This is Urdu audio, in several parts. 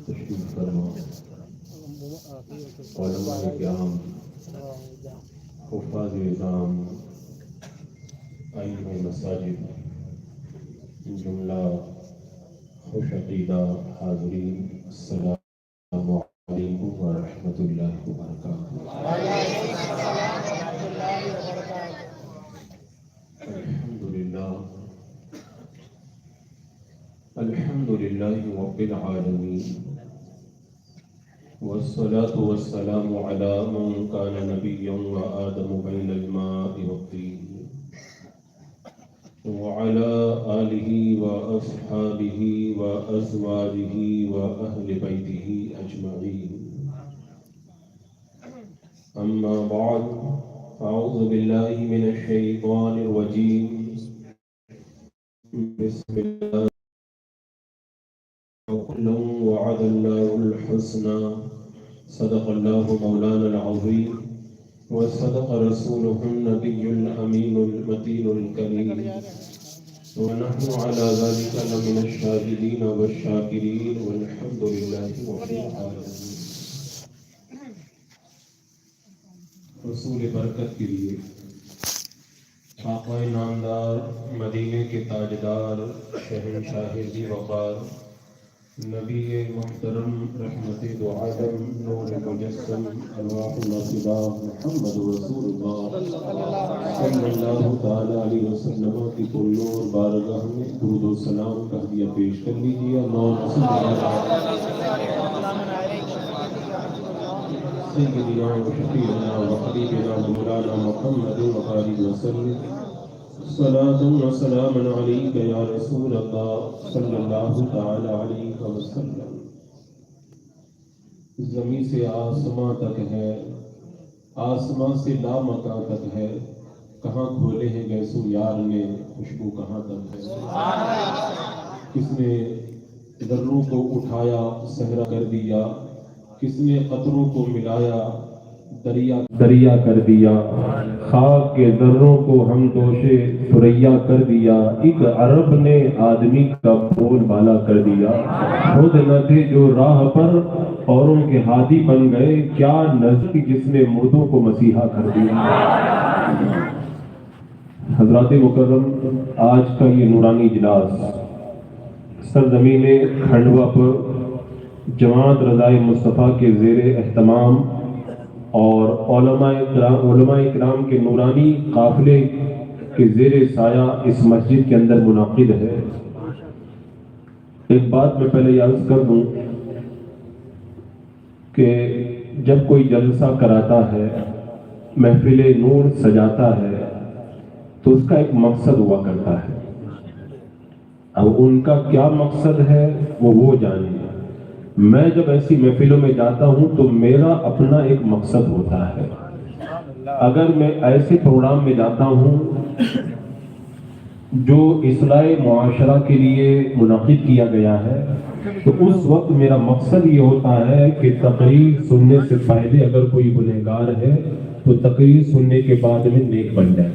تشریف فرما علماء کرام، حفاظ نظام، ائمہ مساجد، جملہ خوش عقیدہ حاضرین، السلام علیکم ورحمۃ اللہ وبرکاتہ۔ الحمد للہ رب العالمین، والصلاة والسلام على من كان نبيا وآدم بين الماء والطين، وعلى آله وأصحابه وأزواجه وأهل بيته أجمعين، أما بعد، أعوذ بالله من الشيطان الرجيم، بسم الله، وكلا وعد الله الحسنى، صدق الله مولانا العظيم، وصدق رسوله النبي الأمين المتين الكريم، ونحن على ذلك لمن الشاهدين والشاكرين، والحمد لله رب العالمين۔ رسول برکت کے لیے، آقا نامدار، مدینے کے تاجدار، شہنشاہ ذی وقار، نبی محترم، رحمت دو عالم، نور مجسم، ارواح ناصبہ، محمد رسول اللہ صلی اللہ تعالی علیہ وسلم کی پرنور بارگاہ میں درود و سلام کا ہدیہ پیش کر لیجیے۔ اللہم صل علی سیدنا و شفیعنا و حبیبنا مولانا محمد وآلہ وسلم، صلاۃ و سلام علیک یا رسول اللہ صلی اللہ تعالی علیہ وسلم۔ زمین سے آسماں تک ہے، آسماں سے لامکاں تک ہے، کہاں کھولے ہیں گیسو یار نے، خوشبو کہاں تک ہے۔ کس نے ذروں کو اٹھایا صحرا کر دیا، کس نے قطروں کو ملایا دریا کر دیا، خاک کے ذروں کو ہم دوشے ثریا کر دیا، ایک عرب نے آدمی کا بول بالا کر دیا، خود نہ تھے جو راہ پر اوروں کے ہادی بن گئے، کیا نظر جس نے مردوں کو مسیحا کر دیا۔ حضرات مکرم، آج کا یہ نورانی اجلاس سرزمین کھنڈوا پر جماعت رضائے مصطفیٰ کے زیر اہتمام اور علماء اکرام کے نورانی قافلے کے زیر سایہ اس مسجد کے اندر منعقد ہے۔ ایک بات میں پہلے عرض کر دوں کہ جب کوئی جلسہ کراتا ہے، محفل نور سجاتا ہے، تو اس کا ایک مقصد ہوا کرتا ہے۔ اب ان کا کیا مقصد ہے وہ جانے۔ میں جب ایسی محفلوں میں جاتا ہوں تو میرا اپنا ایک مقصد ہوتا ہے۔ اگر میں ایسے پروگرام میں جاتا ہوں جو اصلاح معاشرہ کے لیے منعقد کیا گیا ہے، تو اس وقت میرا مقصد یہ ہوتا ہے کہ تقریر سننے سے پہلے اگر کوئی گنہگار ہے تو تقریر سننے کے بعد میں نیک بن جائے،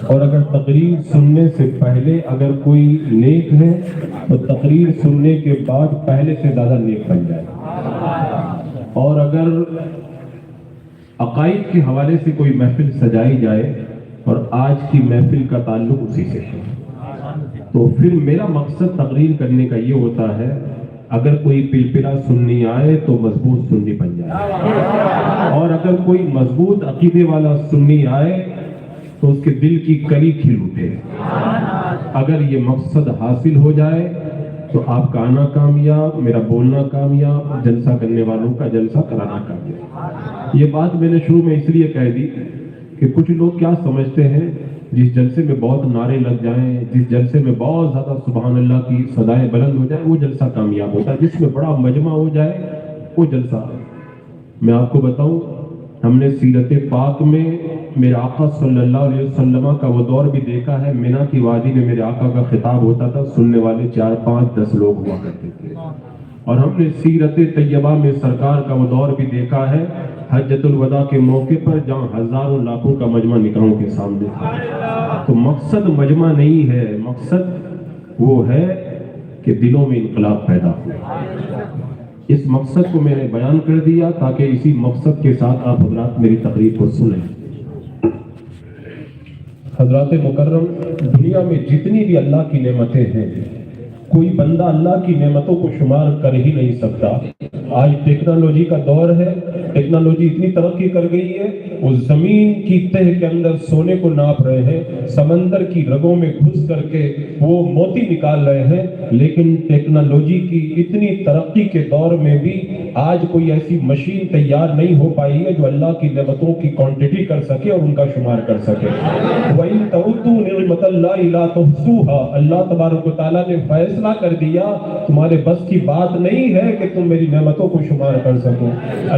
اور اگر تقریر سننے سے پہلے اگر کوئی نیک ہے تو تقریر سننے کے بعد پہلے سے زیادہ نیک بن جائے، اور اگر عقائد کے حوالے سے کوئی محفل سجائی جائے اور آج کی محفل کا تعلق اسی سے ہے، تو پھر میرا مقصد تقریر کرنے کا یہ ہوتا ہے، اگر کوئی پلپلا سننی آئے تو مضبوط سننی بن جائے، اور اگر کوئی مضبوط عقیدے والا سننی آئے تو اس کے دل کی کلی کھل اٹھے۔ اگر یہ مقصد حاصل ہو جائے تو آپ کا آنا کامیاب، میرا بولنا کامیاب، جلسہ کرنے والوں کا جلسہ کرانا کامیاب۔ یہ بات میں نے شروع میں اس لیے کہہ دی کہ کچھ لوگ کیا سمجھتے ہیں، جس جلسے میں بہت نعرے لگ جائیں، جس جلسے میں بہت زیادہ سبحان اللہ کی صدائیں بلند ہو جائیں، وہ جلسہ کامیاب ہوتا ہے، جس میں بڑا مجمع ہو جائے وہ جلسہ۔ میں آپ کو بتاؤں، ہم نے سیرت پاک میں میرے آقا صلی اللہ علیہ وسلم کا وہ دور بھی دیکھا ہے، مینا کی وادی میں میرے آقا کا خطاب ہوتا تھا، سننے والے 4 5 10 لوگ ہوا کرتے تھے، اور ہم نے سیرت طیبہ میں سرکار کا وہ دور بھی دیکھا ہے، حجۃ الوداع کے موقع پر جہاں ہزاروں لاکھوں کا مجمع نکاحوں کے سامنے تھا۔ تو مقصد مجمع نہیں ہے، مقصد وہ ہے کہ دلوں میں انقلاب پیدا ہو۔ اس مقصد کو میں نے بیان کر دیا تاکہ اسی مقصد کے ساتھ آپ حضرات میری تقریر کو سنیں۔ حضرات مکرم، دنیا میں جتنی بھی اللہ کی نعمتیں ہیں، کوئی بندہ اللہ کی نعمتوں کو شمار کر ہی نہیں سکتا۔ آج ٹیکنالوجی کا دور ہے، ٹیکنالوجی اتنی ترقی کر گئی ہے، وہ زمین کی تہ کے اندر سونے کو ناپ رہے ہیں، سمندر کی رگوں میں گھس کر کے وہ موتی نکال رہے ہیں، لیکن ٹیکنالوجی کی اتنی ترقی کے دور میں بھی آج کوئی ایسی مشین تیار نہیں ہو پائی ہے جو اللہ کی نعمتوں کی کوانٹٹی کر سکے اور ان کا شمار کر سکے۔ وَإِن تَعُدُّوا نِعْمَتَ اللَّهِ لَا تُحْصُوهَا، اللہ تبارک و تعالیٰ نے فیصلہ کر دیا تمہارے بس کی بات نہیں ہے کہ تم میری نعمتوں کو شمار کر سکو۔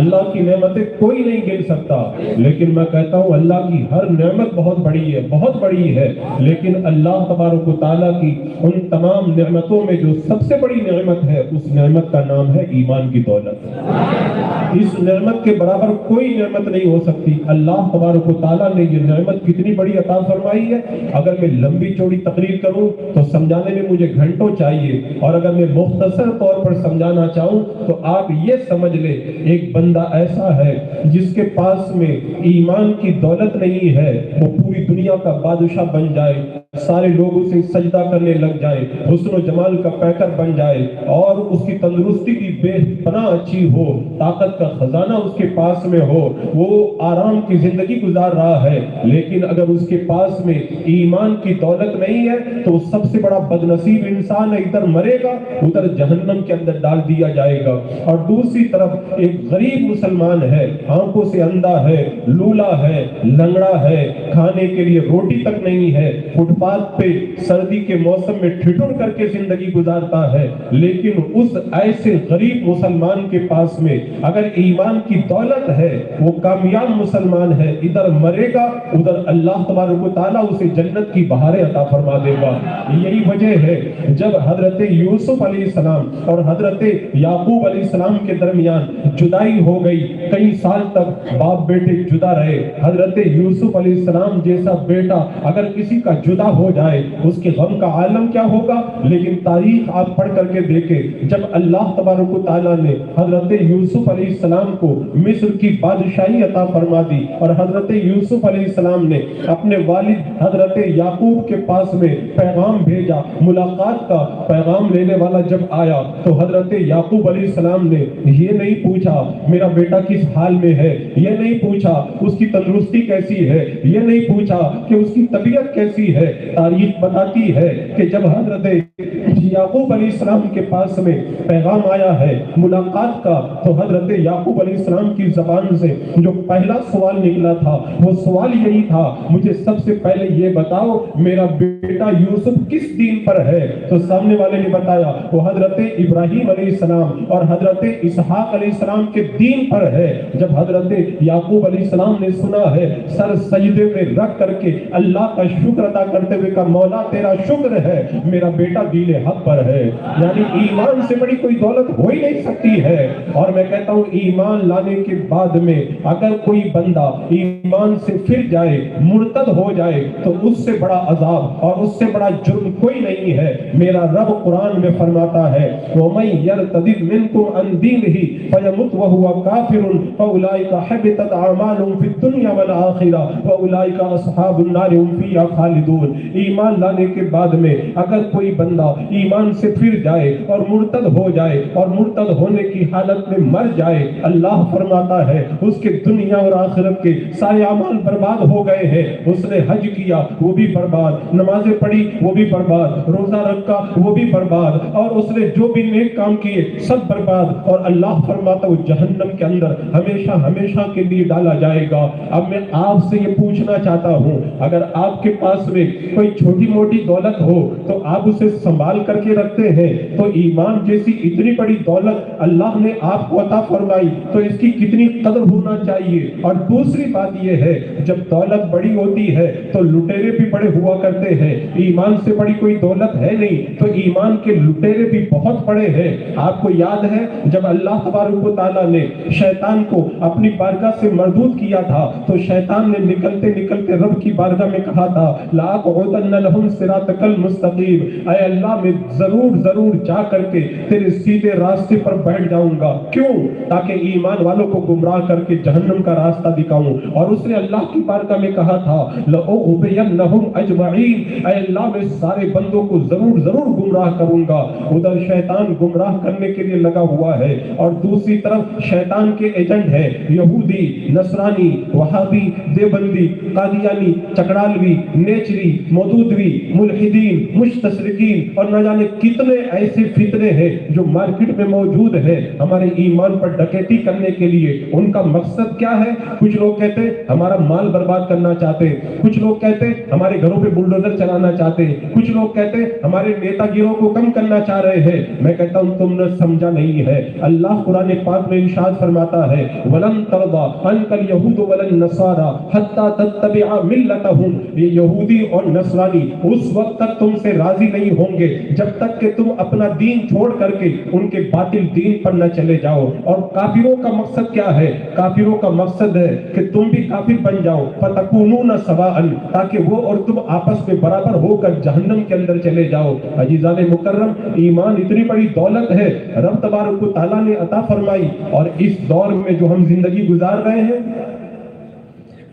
اللہ کی نعمتیں کوئی نہیں گن سکتا، لیکن میں کہتا ہوں اللہ کی ہر نعمت بہت بڑی ہے، بہت بڑی ہے، لیکن اللہ تبارک و تعالیٰ کی ان تمام نعمتوں میں جو سب سے بڑی نعمت ہے، اس نعمت کا نام ہے ایمان کی دولت۔ اس نعمت کے برابر کوئی نعمت نہیں ہو سکتی۔ اللہ تبارک و تعالیٰ نے یہ نعمت کتنی بڑی عطا فرمائی ہے، اگر میں لمبی چوڑی تقریر کروں تو سمجھانے میں مجھے گھنٹوں چاہیے، اور اگر میں مختصر طور پر سمجھانا چاہوں تو آپ یہ سمجھ لیں ایک بندہ ایسا ہے جس کے پاس میں ایمان کی دولت نہیں ہے، وہ پوری دنیا کا بادشاہ بن جائے، سارے لوگ اسے سجدہ کرنے لگ جائے، حسن و جمال کا پیکر بن جائے، اور اس کی تندرستی بھی بے پناہ اچھی ہو، طاقت کا خزانہ اس کے پاس میں ہو، وہ آرام کی زندگی گزار رہا ہے، لیکن اگر اس کے پاس میں ایمان کی دولت نہیں ہے تو سب سے بڑا بد نصیب انسان ہے، ادھر مرے گا ادھر جہنم کے اندر ڈال دیا جائے گا۔ اور دوسری طرف ایک غریب مسلمان ہے، آنکھوں سے اندھا ہے، لولا ہے، لنگڑا ہے، کھانے کے لیے روٹی تک نہیں ہے، فٹ پاتھ پہ سردی کے موسم میں ٹھٹر کر کے زندگی گزارتا ہے، لیکن اس ایسے غریب مسلمان کے پاس میں اگر ایمان کی دولت ہے، وہ کامیاب مسلمان ہے، ادھر مرے گا ادھر اللہ تبارک و تعالیٰ اسے جنت کی بہاریں عطا فرما دے گا۔ یہی وجہ ہے جب حضرت یوسف علیہ السلام اور حضرت یعقوب علیہ السلام کے درمیان جدائی ہو گئی، کئی سال تک باپ بیٹے جدا رہے، حضرت یوسف علیہ السلام جیسا بیٹا اگر کسی کا جدا ہو جائے اس کے غم کا عالم کیا ہوگا، لیکن تاریخ آپ پڑھ کر کے دیکھیں، جب اللہ تبارک و تعالیٰ نے حضرت یوسف علیہ السلام کو مصر کی بادشاہی عطا فرما دی اور حضرت یوسف علیہ السلام نے اپنے والد حضرت یعقوب کے پاس میں پیغام بھیجا، ملاقات کا پیغام لینے والا جب آیا تو حضرت یعقوب علیہ السلام نے یہ نہیں پوچھا میرا بیٹا کس حال میں ہے، یہ نہیں پوچھا اس کی تندرستی کیسی ہے، یہ نہیں پوچھا کہ اس کی طبیعت کیسی ہے۔ تاریخ بتاتی ہے کہ جب حضرت یعقوب علیہ السلام کے پاس میں پیغام آیا ہے ملاقات کا، تو حضرت یعقوب علیہ السلام کی زبان سے جو پہلا سوال نکلا تھا وہ سوال یہی تھا، مجھے سب سے پہلے یہ بتاؤ میرا بیٹا یوسف کس دین پر ہے؟ تو سامنے والے نے بتایا وہ حضرت ابراہیم علیہ السلام اور حضرت اسحاق علیہ السلام کے دین پر ہے۔ جب حضرت یعقوب علیہ السلام نے سنا ہے، سر سجدے میں رکھ کر کے اللہ کا شکر ادا کرتے ہوئے کہا مولا تیرا شکر ہے میرا بیٹا دین حق پر ہے۔ یعنی ایمان سے بڑی کوئی دولت ہو ہی نہیں سکتی ہے۔ اور میں کہتا ہوں ایمان لانے کے بعد میں اگر کوئی بندہ ایمان سے پھر جائے، مرتد ہو جائے، تو اس سے بڑا عذاب اور اس سے بڑا جرم کوئی نہیں ہے۔ میرا رب قرآن میں فرماتا ہے وَمَن يَرْتَدِدْ مِنْكُمْ عَنْ دِينِهِ فَيَمُتْ وَهُوَ كَافِرٌ فَأُولَئِكَ حَبِطَتْ أَعْمَالُهُمْ فِي الدُّنْيَا وَالْآخِرَةِ وَأُولَئِكَ أَصْحَابُ النَّارِ هُمْ فِيهَا خَالِدُونَ۔ ایمان لانے کے بعد میں اگر کوئی بندہ ایمان سے پھر جائے اور مرتد ہو جائے اور مرتد ہونے کی حالت میں مر جائے، اللہ فرماتا ہے اس کے دنیا اور آخرت کے سارے اعمال برباد ہو گئے ہیں۔ اس نے حج کیا وہ بھی برباد، نمازیں پڑھی وہ بھی برباد، روزہ رکھا وہ بھی برباد، اور اس نے جو بھی نیک کام کیے سب برباد، اور اللہ فرماتا وہ جہنم کے اندر ہمیشہ ہمیشہ کے لیے ڈالا جائے گا۔ اب میں آپ سے یہ پوچھنا چاہتا ہوں، اگر آپ کے پاس میں کوئی چھوٹی موٹی دولت ہو تو آپ اسے سنبھال کر کے رکھتے ہیں تو ایمان جیسی اتنی بڑی دولت اللہ نے آپ کو عطا فرمائی تو اس کی کتنی قدر ہونا چاہیے۔ اور دوسری بات یہ ہے جب دولت بڑی ہوتی ہے تو لٹیرے بھی بڑے ہوا کرتے ہیں، ایمان سے بڑی کوئی دولت ہے نہیں تو ایمان کے لٹیرے بھی بہت بڑے ہیں۔ آپ کو یاد ہے جب اللہ تبارک و تعالیٰ نے شیطان کو اپنی بارگاہ سے مردود کیا تھا تو شیطان نے نکلتے نکلتے رب کی بارگاہ میں کہا تھا لَأَقْعُدَنَّ لَهُمْ صِرَاطَكَ الْمُسْتَقِيمَ، اے اللہ میں ضرور جا کر کے تیرے سیدھے راستے پر بیٹھ جاؤں گا۔ کیوں؟ تاکہ ایمان والوں کو گمراہ کر کے جہنم کا راستہ دکھاؤں۔ اور اس نے اللہ کی بارگاہ میں کہا تھا لَأُغْوِيَنَّهُمْ أَجْمَعِينَ، اے اللہ میں سارے بندوں کو ضرور گمراہ کروں گا۔ ادھر شیطان گمراہ کرنے کے لیے لگا ہوا ہے اور دوسری طرف شیطان کے ایجنٹ ہیں یہودی، نصرانی، وہابی، دیوبندی، قادیانی، چکڑالوی، نیچری، مودودوی، ملحدین، مستشرقین اور نہ جانے کتنے ایسے فتنے ہیں جو مارکیٹ میں موجود ہیں ہمارے ایمان پر ڈکیتی کرنے کے لیے۔ ان کا مقصد کیا ہے؟ کچھ لوگ کہتے ہیں ہمارا مال برباد کرنا چاہتے ہیں، کچھ لوگ کہتے ہیں ہمارے گھروں پہ بلڈوزر چلانا چاہتے ہیں، کچھ لوگ کہتے ہیں ہمارے نیتا گیروں کو کم کرنا چاہ رہے ہیں۔ میں کہتا ہوں تم نے سمجھا نہیں ہے۔ اللہ قرآن پاک میں ارشاد فرماتا ہے وَلَن تَرْضَىٰ عَنْكَ الْيَهُودُ وَلَا النَّصَارَىٰ حَتَّىٰ تَتَّبِعَ مِلَّتَهُمْ، یہ یہودی اور نصرانی اس وقت تک تم سے راضی نہیں ہوں گے جب تک کہ تم اپنا دین چھوڑ کر کے ان کے باطل دین پر نہ چلے جاؤ۔ اور کافروں کا مقصد کیا ہے؟ کافروں کا مقصد ہے کہ تم بھی کافر بن جاؤ فَتَكُونُونَ سَوَاءً، تاکہ وہ اور تم آپس میں برابر ہو کر جہنم کے اندر چلے جاؤ۔ عزیزان مکرم، ایمان اتنی بڑی دولت ہے رب تبارک و تعالیٰ نے عطا فرمائی، اور اس دور میں جو ہم زندگی گزار رہے ہیں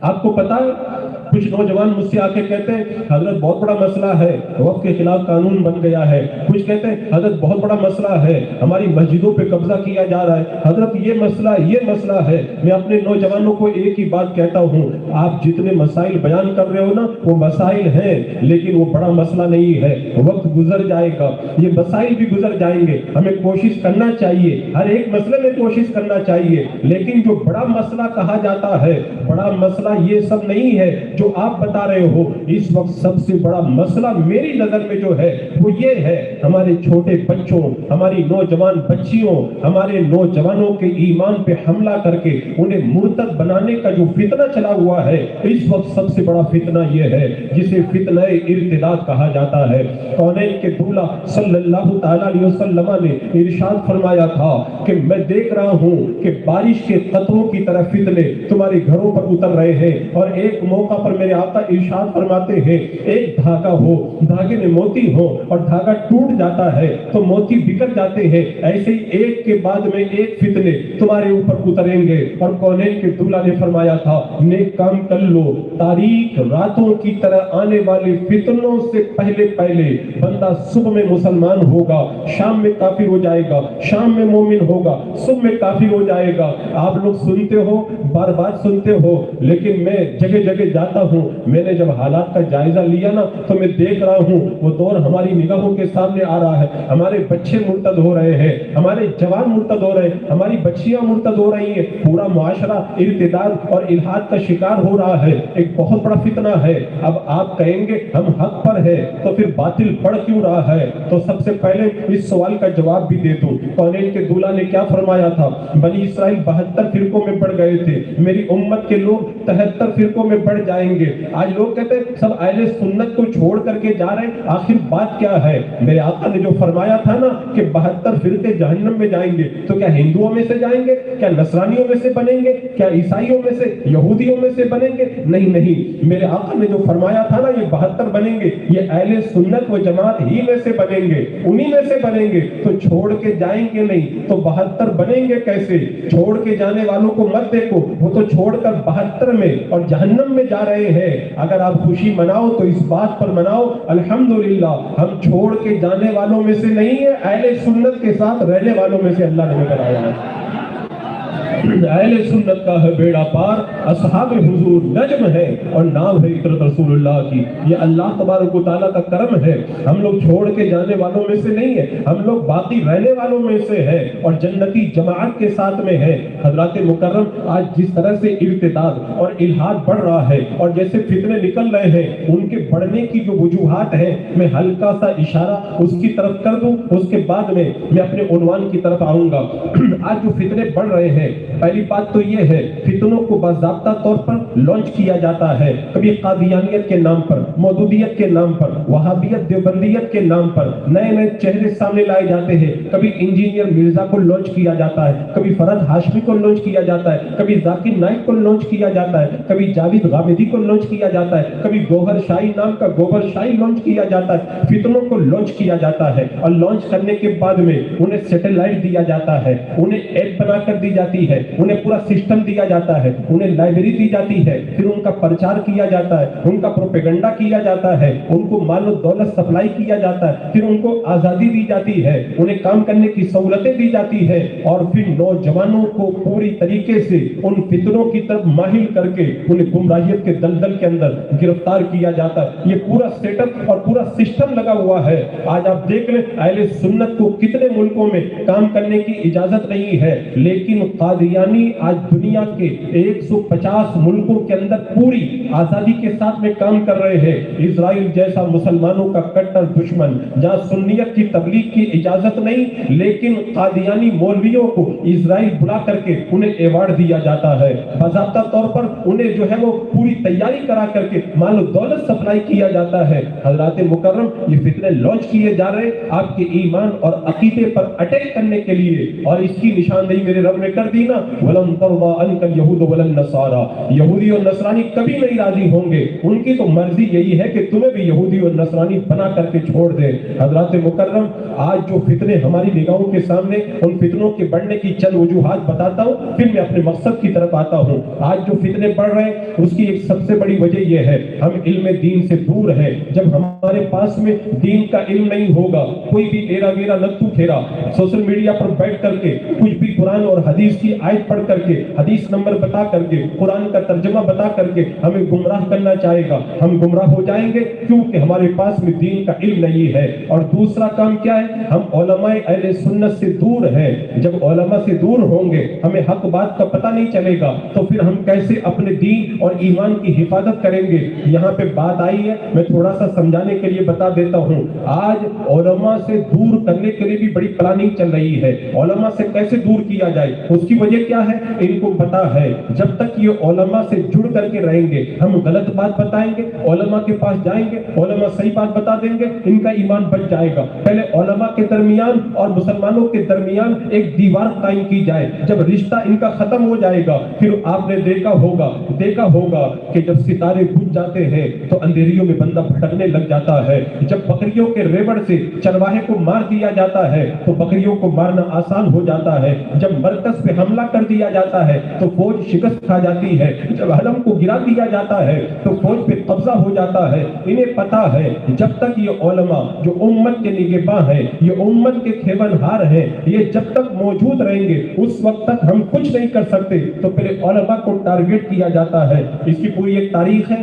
آپ کو پتا ہے کچھ نوجوان مجھ سے آ کے کہتے ہیں حضرت بہت بڑا مسئلہ ہے، وقت کے خلاف قانون بن گیا ہے۔ کچھ کہتے ہیں حضرت بہت بڑا مسئلہ ہے، ہماری مسجدوں پہ قبضہ کیا جا رہا ہے، حضرت یہ مسئلہ ہے۔ میں اپنے نوجوانوں کو ایک ہی بات کہتا ہوں، آپ جتنے مسائل بیان کر رہے ہو نا وہ مسائل ہیں لیکن وہ بڑا مسئلہ نہیں ہے، وقت گزر جائے گا، یہ مسائل بھی گزر جائیں گے۔ ہمیں کوشش کرنا چاہیے، ہر ایک مسئلے میں کوشش کرنا چاہیے، لیکن جو بڑا مسئلہ کہا جاتا ہے بڑا مسئلہ یہ سب نہیں ہے جو آپ بتا رہے ہو۔ اس وقت سب سے بڑا مسئلہ میری نظر میں جو ہے وہ یہ ہے ہمارے چھوٹے بچوں، ہماری نوجوان بچیوں، ہمارے نوجوانوں کے ایمان پہ حملہ کر کے انہیں مرتد بنانے کا جو فتنہ چلا ہوا ہے۔ اس وقت سب سے بڑا فتنہ یہ ہے جسے فتنہ ارتداد کہا جاتا ہے۔ کونین کے دولہ صلی اللہ تعالیٰ علیہ وسلم نے ارشاد فرمایا تھا کہ میں دیکھ رہا ہوں کہ بارش کے قطروں کی طرح فتنے تمہارے گھروں پر اتر رہے ہیں، اور ایک موقع پر میرے آقا ارشاد فرماتے ہیں ایک دھاگا ہو، دھاگے میں موتی ہو اور دھاگا ٹوٹ جاتا ہے تو موتی بکھر جاتے ہیں، ایسے ہی ایک کے بعد میں ایک فتنے تمہارے اوپر اتریں گے۔ اور کونین کے دولہ نے فرمایا تھا نیک کام کر لو، تاریک راتوں کی طرح آنے والے فتنوں سے پہلے بندہ صبح میں مسلمان ہوگا، شام میں کافر ہو جائے گا، شام میں مومن ہوگا، صبح میں کافر ہو جائے گا۔ آپ لوگ سنتے ہو، بار بار سنتے ہو، لیکن میں جگہ جگہ جاتا ہوں، میں نے جب حالات کا جائزہ لیا نا تو میں دیکھ رہا ہوں وہ دور ہماری نگاہوں کے سامنے آ رہا ہے، ہمارے بچے مرتد ہو رہے ہیں، ہمارے جوان مرتد ہو رہے ہیں، ہماری بچیاں مرتد ہو رہی ہیں، پورا معاشرہ ارتداد اور الحاد کا شکار ہو رہا ہے، ایک بہت بڑا فتنہ ہے۔ اب آپ کہیں گے ہم حق پر ہے تو پھر باطل بڑھ کیوں رہا ہے؟ تو سب سے پہلے اس سوال کا جواب بھی دے دوں۔ کونین کے دولہ نے کیا فرمایا تھا؟ بنی اسرائیل 72 فرقوں میں بڑھ گئے تھے، میری امت کے لوگ 73 فرقوں میں بڑھ جائیں گے۔ آج لوگ کہتے ہیں سب اہل سنت کو چھوڑ کر کے جا رہے ہیں، آخر بات کیا ہے؟ میرے آقا نے جو فرمایا تھا نا کہ 72 فرقے جہنم میں جائیں گے، تو کیا ہندوؤں میں سے جائیں گے؟ کیا نصرانیوں میں سے بنیں گے؟ کیا عیسائیوں میں سے، یہودیوں میں سے بنیں گے؟ نہیں، میرے آقا نے جو فرمایا تھا نا یہ 72 بنیں گے، یہ اہل سنت و جماعت ہی میں سے بنیں گے، انہی میں سے بنیں گے، تو چھوڑ کے جائیں گے نہیں، تو 72 بنیں گے کیسے؟ چھوڑ کے جانے والوں کو مت دیکھو، وہ تو چھوڑ کر 72 میں اور جہنم میں جا رہے ہیں۔ اگر آپ خوشی مناؤ تو اس بات پر مناؤ الحمدللہ ہم چھوڑ کے جانے والوں میں سے نہیں ہیں، اہل سنت کے ساتھ رہنے والوں میں سے اللہ نے بنایا ہے۔ اہل سنت کا ہے بیڑا پار، اصحاب حضور نجم ہے اور نام ہے عطرت رسول اللہ کی۔ یہ اللہ تبارک و تعالیٰ کا کرم ہے، ہم لوگ چھوڑ کے جانے والوں میں سے نہیں ہے، ہم لوگ باقی رہنے والوں میں سے ہے اور جنتی جماعت کے ساتھ میں ہے۔ حضرات مکرم، آج جس طرح سے ارتداد اور الحاد بڑھ رہا ہے اور جیسے فتنے نکل رہے ہیں، ان کے بڑھنے کی جو وجوہات ہیں، میں ہلکا سا اشارہ اس کی طرف کر دوں، اس کے بعد میں اپنے عنوان کی طرف آؤں گا۔ آج جو فتنے بڑھ رہے ہیں، پہلی بات تو یہ ہے، فتنوں کو باضابطہ طور پر لانچ کیا جاتا ہے، کبھی قادیانیت کے نام پر، مودودیت کے نام پر، وہابیت دیوبندیت کے نام پر نئے نئے چہرے سامنے لائے جاتے ہیں۔ کبھی انجینئر مرزا کو لانچ کیا جاتا ہے، کبھی فرد ہاشمی کو لانچ کیا جاتا ہے، کبھی ذاکر نائک کو لانچ کیا جاتا ہے، کبھی جاوید غامدی کو لانچ کیا جاتا ہے، کبھی گوہر شاہی نام کا گوبر شاہی لانچ کیا جاتا ہے۔ فتنوں کو لانچ کیا جاتا ہے اور لانچ کرنے کے بعد میں انہیں سیٹلائٹ دیا جاتا ہے، انہیں ایپ بنا کر دی جاتی ہے، انہیں پورا سسٹم دیا جاتا ہے، انہیں لائبریری دی جاتی ہے، پھر ان کا پرچار کیا جاتا ہے، ان کا پروپیگنڈا کیا جاتا ہے، ان کو مال و دولت سپلائی کیا جاتا ہے، پھر ان کو آزادی دی جاتی ہے، انہیں کام کرنے کی سہولتیں دی جاتی ہے، اور پھر نوجوانوں کو پوری طریقے سے ان فتنوں کی طرف مائل کر کے انہیں گمراہیت کے دلدل کے اندر گرفتار کیا جاتا ہے۔ یہ پورا سیٹ اپ اور پورا سسٹم لگا ہوا ہے۔ آج آپ دیکھ لیں اہل سنت کو کتنے ملکوں میں کام کرنے کی اجازت نہیں ہے، لیکن قادیانی آج دنیا کے 150 ملکوں کے اندر پوری آزادی کے ساتھ میں کام کر رہے ہیں۔ اسرائیل جیسا مسلمانوں کا کٹر دشمن، جہاں سنیت کی تبلیغ کی اجازت نہیں، لیکن قادیانی مولویوں کو اسرائیل بلا کر کے انہیں ایوارڈ دیا جاتا ہے، باضابطہ طور پر انہیں جو ہے وہ پوری تیاری کرا کر کے مال و دولت سپلائی کیا جاتا ہے۔ حضرات مکرم، یہ فتنے لانچ کیے جا رہے آپ کے ایمان اور عقیدے پر اٹیک کرنے کے لیے، اور اس کی نشاندہی میرے رب نے کر دی نا، وَلَن تَرْضَىٰ عَنْكَ الْيَهُودُ وَلَا النَّصَارَىٰ، یہودی اور نصرانی کبھی نہیں راضی ہوں گے، ان کی تو مرضی یہی ہے کہ تمہیں بھی یہودی اور نصرانی بنا کر کے چھوڑ دے۔ حضرات مکرم، آج جو فتنے ہماری نگاہوں کے سامنے، ان فتنوں کے بڑھنے کی چند وجوہات بتاتا ہوں، پھر میں اپنے مقصد کی طرف آتا ہوں۔ آج جو فتنے بڑھ رہے ہیں، اس کی ایک سب سے بڑی وجہ یہ ہے، ہم علم دین سے دور ہیں۔ جب ہمارے پاس میں دین کا علم نہیں ہوگا، کوئی بھی ایرا گیرا لتو پھیرا سوشل میڈیا پر بیٹھ کر کے کچھ بھی قرآن اور حدیث کی آیت پڑھ کر کے، حدیث نمبر بتا کر کے، قرآن کا ترجمہ بتا کر کے ہمیں گمراہ کرنا چاہے گا، ہم گمراہ ہو جائیں گے، کیونکہ ہمارے پاس میں دین کا علم نہیں ہے۔ اور دوسرا کام کیا ہے، ہم علماء اہل سنت سے دور ہیں۔ جب علماء سے دور ہوں گے، ہمیں حق بات کا پتہ نہیں چلے گا، تو پھر ہم کیسے اپنے دین اور ایمان کی حفاظت کریں گے؟ یہاں پہ بات آئی ہے، میں تھوڑا سا سمجھانے کے لیے بتا دیتا ہوں۔ آج علماء سے دور کرنے کے لیے بھی بڑی پلاننگ چل رہی ہے، علماء سے کیسے دور کیا جائے۔ اس کی وجہ کیا ہے، ان کو پتا ہے جب تک یہ علماء سے جڑ کر کے رہیں گے، ہم غلط بات بتائیں گے، علماء کے پاس جائیں گے، علماء صحیح بات بتا دیں گے، ان کا ایمان بچ جائے گا۔ پہلے علماء کے درمیان اور مسلمانوں کے درمیان ایک دیوار قائم کی جائے، جب رشتہ ان کا ختم ہو جائے گا، پھر آپ نے دیکھا ہوگا کہ جب ستارے بجھ جاتے ہیں تو اندھیریوں میں بندہ بھٹکنے لگ جاتا ہے۔ جب بکریوں کے ریوڑ سے چرواہے کو مار دیا جاتا ہے تو بکریوں کو مارنا آسان ہو جاتا ہے۔ جب مرکز پہ حملہ کر دیا جاتا ہے تو فوج شکست کھا جاتی ہے۔ جب حلم کو گرا دیا جاتا ہے تو فوج پہ قبضہ ہو جاتا ہے۔ انہیں پتا ہے جب تک یہ علماء جو امت کے نگہباں ہیں، یہ امت کے کھیونہار ہیں، یہ جب تک موجود رہیں گے اس وقت تک ہم کچھ نہیں کر سکتے۔ تو پھر علماء کو ٹارگٹ کیا جاتا ہے۔ اس کی پوری ایک تاریخ ہے،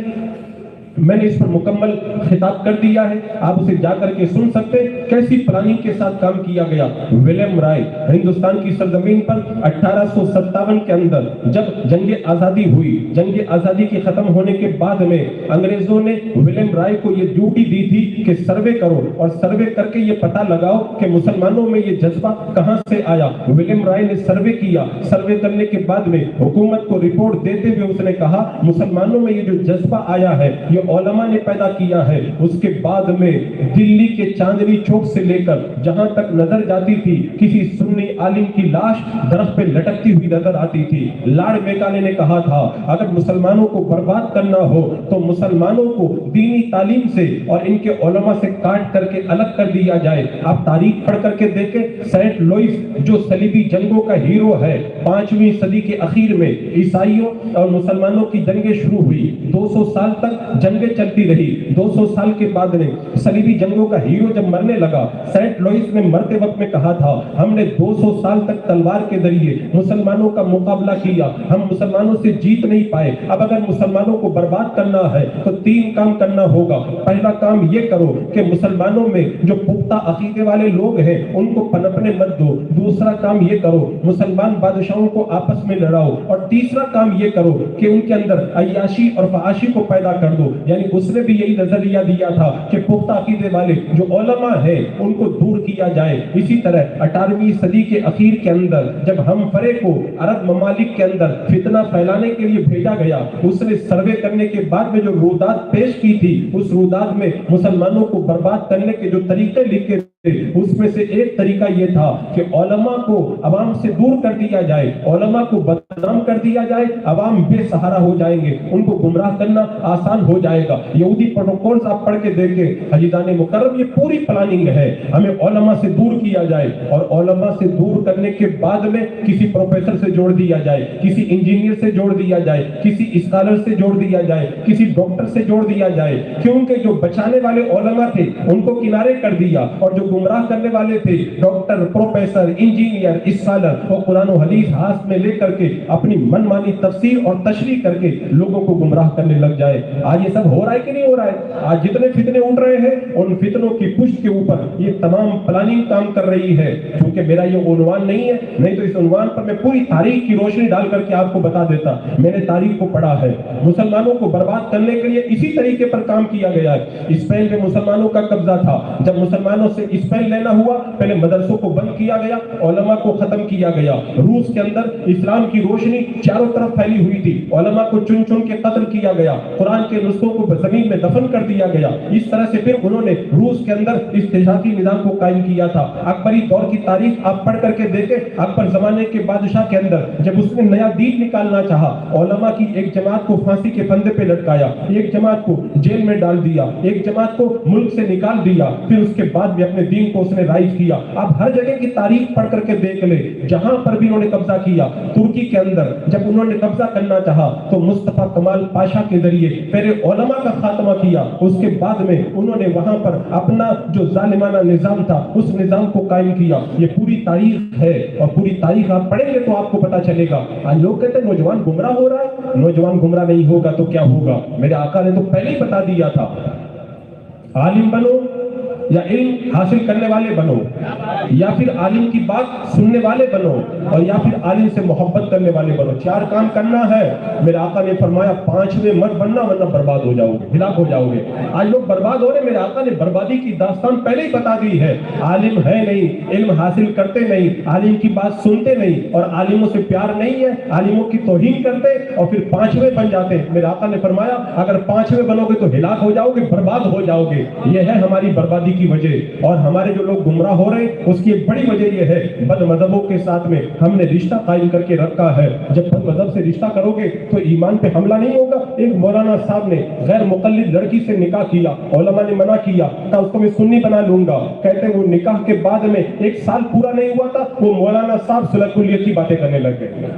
میں نے اس پر مکمل خطاب کر دیا ہے، آپ اسے جا کر کے سن سکتے کیسی پلاننگ کے ساتھ کام کیا گیا۔ ولیم رائے ہندوستان کی سرزمین پر 1857 کے اندر جب جنگ آزادی ہوئی، جنگ آزادی کے ختم ہونے کے بعد میں انگریزوں نے ولیم رائے کو یہ ڈیوٹی دی تھی کہ سروے کرو اور سروے کر کے یہ پتہ لگاؤ کہ مسلمانوں میں یہ جذبہ کہاں سے آیا۔ ولیم رائے نے سروے کیا، سروے کرنے کے بعد میں حکومت کو رپورٹ دیتے ہوئے اس نے کہا مسلمانوں میں یہ جو جذبہ آیا ہے یہ علماء نے پیدا کیا ہے۔ اس کے بعد میں دلی کے چاندنی چوک سے لے کر جہاں تک نظر جاتی تھی کسی سنی عالم کی لاش درخت پہ لٹکتی ہوئی نظر آتی تھی۔ لارڈ میکالے نے کہا تھا اگر مسلمانوں کو برباد کرنا ہو تو مسلمانوں کو دینی تعلیم سے اور ان کے علماء سے کاٹ کر کے الگ کر دیا جائے۔ آپ تاریخ پڑھ کر کے دیکھیں، سینٹ لوئس جو صلیبی جنگوں کا ہیرو ہے، 5ویں صدی کے اخیر میں عیسائیوں اور مسلمانوں کی جنگیں شروع ہوئی، 200 سال تک جنگ جنگیں چلتی رہی. 200 سال کے بعد میں صلیبی جنگوں کا ہیرو جب مرنے لگا, سینٹ لوئس نے مرتے وقت میں کہا تھا, ہم نے 200 سال تک تلوار کے ذریعے مسلمانوں کا مقابلہ کیا, ہم مسلمانوں سے جیت نہیں پائے. اب اگر مسلمانوں کو برباد کرنا ہے تو 3 کام کرنا ہوگا. پہلا کام یہ کرو کہ مسلمانوں میں جو پختہ عقیدے والے لوگ ہیں ان کو پنپنے مت دو. دوسرا کام یہ کرو مسلمان بادشاہوں کو آپس میں لڑاؤ. اور تیسرا کام یہ کرو کہ ان کے اندر عیاشی اور فحاشی کو پیدا کر دو. یعنی اس نے بھی یہی نظریہ دیا تھا کہ پختہ عقیدے والے جو علماء ہیں ان کو دور کیا جائے. اسی طرح 18ویں صدی کے اخیر کے اندر جب ہم فرے کو عرب ممالک کے اندر فتنہ پھیلانے کے لیے بھیجا گیا, اس نے سروے کرنے کے بعد میں جو رودات پیش کی تھی, اس رودات میں مسلمانوں کو برباد کرنے کے جو طریقے لکھے تھے اس میں سے ایک طریقہ یہ تھا کہ علماء کو عوام سے دور کر دیا جائے, علماء کو بدنام کر دیا جائے, عوام بے سہارا ہو جائیں گے, ان کو گمراہ کرنا آسان ہو جائے گا. یہودی پروٹوکولز آپ پڑھ کے دیکھیں حجیدان مکرم, یہ پوری پلاننگ ہے, ہمیں علماء سے دور کیا جائے اور علماء سے دور کرنے کے بعد میں کسی پروفیسر سے جوڑ دیا جائے, کسی انجینئر سے جوڑ دیا جائے, کسی اسکالر سے جوڑ دیا جائے, کسی ڈاکٹر سے جوڑ دیا جائے. کیونکہ جو بچانے والے علماء تھے ان کو کنارے کر دیا اور جو گمراہ کرنے والے تھے ڈاکٹر, پروفیسر, انجینئر, اسکالر, وہ قرآن و حدیث ہاتھ میں لے کر کے اپنی من مانی تفسیر اور تشریح کر کے لوگوں کو گمراہ کرنے لگ جائے. آج یہ سب ہو رہا ہے کہ نہیں ہو رہا ہے؟ آج جتنے فتنے اٹھ رہے ہیں ان فتنوں کی پشت کے اوپر یہ تمام پلاننگ کام کر رہی ہے. کیونکہ میرا یہ عنوان نہیں ہے, نہیں تو اس عنوان پر میں پوری تاریخ کی روشنی ڈال کر کے آپ کو بتا دیتا. میں نے تاریخ کو پڑھا ہے. مسلمانوں کو برباد کرنے کے لیے اسی طریقے پر کام کیا گیا ہے. اسپین میں مسلمانوں کا قبضہ تھا, جب مسلمانوں سے اسپین لینا ہوا پہلے مدرسوں کو بند کیا گیا, علماء کو ختم کیا گیا. روس کے اندر اسلام کی روشنی چاروں طرف پھیلی ہوئی تھی, علماء کو چن چن کے قتل کیا گیا, قرآن کے نسخوں کو زمین میں دفن کر دیا گیا. اس طرح سے پھر انہوں نے روس کے اندر استشراقی نظام کو قائم کیا تھا. اکبری دور کی تاریخ آپ پڑھ کر کے دیکھیں, اکبر زمانے کے بادشاہ کے اندر جب اس نے نیا دین نکالنا چاہا, علماء کی ایک جماعت کو پھانسی کے پھندے پہ لٹکایا, ایک جماعت کو جیل میں ڈال دیا, ایک جماعت کو ملک سے نکال دیا, پھر اس کے بعد بھی اپنے دین کو اس نے رائج کیا. آپ ہر جگہ کی تاریخ پڑھ کر کے دیکھ لیں, جہاں پر بھی انہوں نے قبضہ کیا. ترکی کے اندر جب انہوں نے قبضہ کرنا چاہا تو مصطفیٰ کمال پاشا کے ذریعے پہلے علماء کا خاتمہ کیا, اس کے بعد میں انہوں نے وہاں پر اپنا جو ظالمانہ نظام تھا اس نظام کو قائم کیا. یہ پوری تاریخ ہے اور پوری تاریخ آپ پڑھیں گے تو آپ کو پتا چلے گا. آج لوگ کہتے ہیں نوجوان گمراہ ہو رہا ہے, نوجوان گمراہ نہیں ہوگا تو کیا ہوگا؟ میرے آقا نے تو پہلے ہی بتا دیا تھا, عالم بنو یا علم حاصل کرنے والے بنو, یا پھر عالم کی بات سننے والے بنو, اور یا پھر عالم سے محبت کرنے والے بنو. 4 کام کرنا ہے. میرے آقا نے فرمایا 5ویں مت بننا ورنہ برباد ہو جاؤ گے, ہلاک ہو جاؤ گے. آج لوگ برباد ہو رہے, میرے آقا نے بربادی کی داستان پہلے ہی بتا دی ہے. عالم ہے نہیں, علم حاصل کرتے نہیں, عالم کی بات سنتے نہیں, اور عالموں سے پیار نہیں ہے, عالموں کی توہین کرتے اور پھر 5ویں بن جاتے. میرے آقا نے فرمایا اگر 5ویں بنو گے تو ہلاک ہو جاؤ گے, برباد ہو جاؤ گے. یہ ہے ہماری بربادی کی وجہ. اور ہمارے جو لوگ گمراہ ہو رہے ہیں اس کی ایک بڑی وجہ یہ ہے, بد مذہبوں کے ساتھ میں ہم نے رشتہ قائم کر کے رکھا ہے. جب بد مذہب سے رشتہ کرو گے تو ایمان پہ حملہ نہیں ہوگا. ایک مولانا صاحب نے غیر مقلد لڑکی سے نکاح کیا, علماء نے منع کیا, کہا اس کو میں سنی بنا لوں گا. کہتے ہیں وہ نکاح کے بعد میں 1 سال پورا نہیں ہوا تھا, وہ مولانا صاحب صلح کلیت کی باتیں کرنے لگ گئے.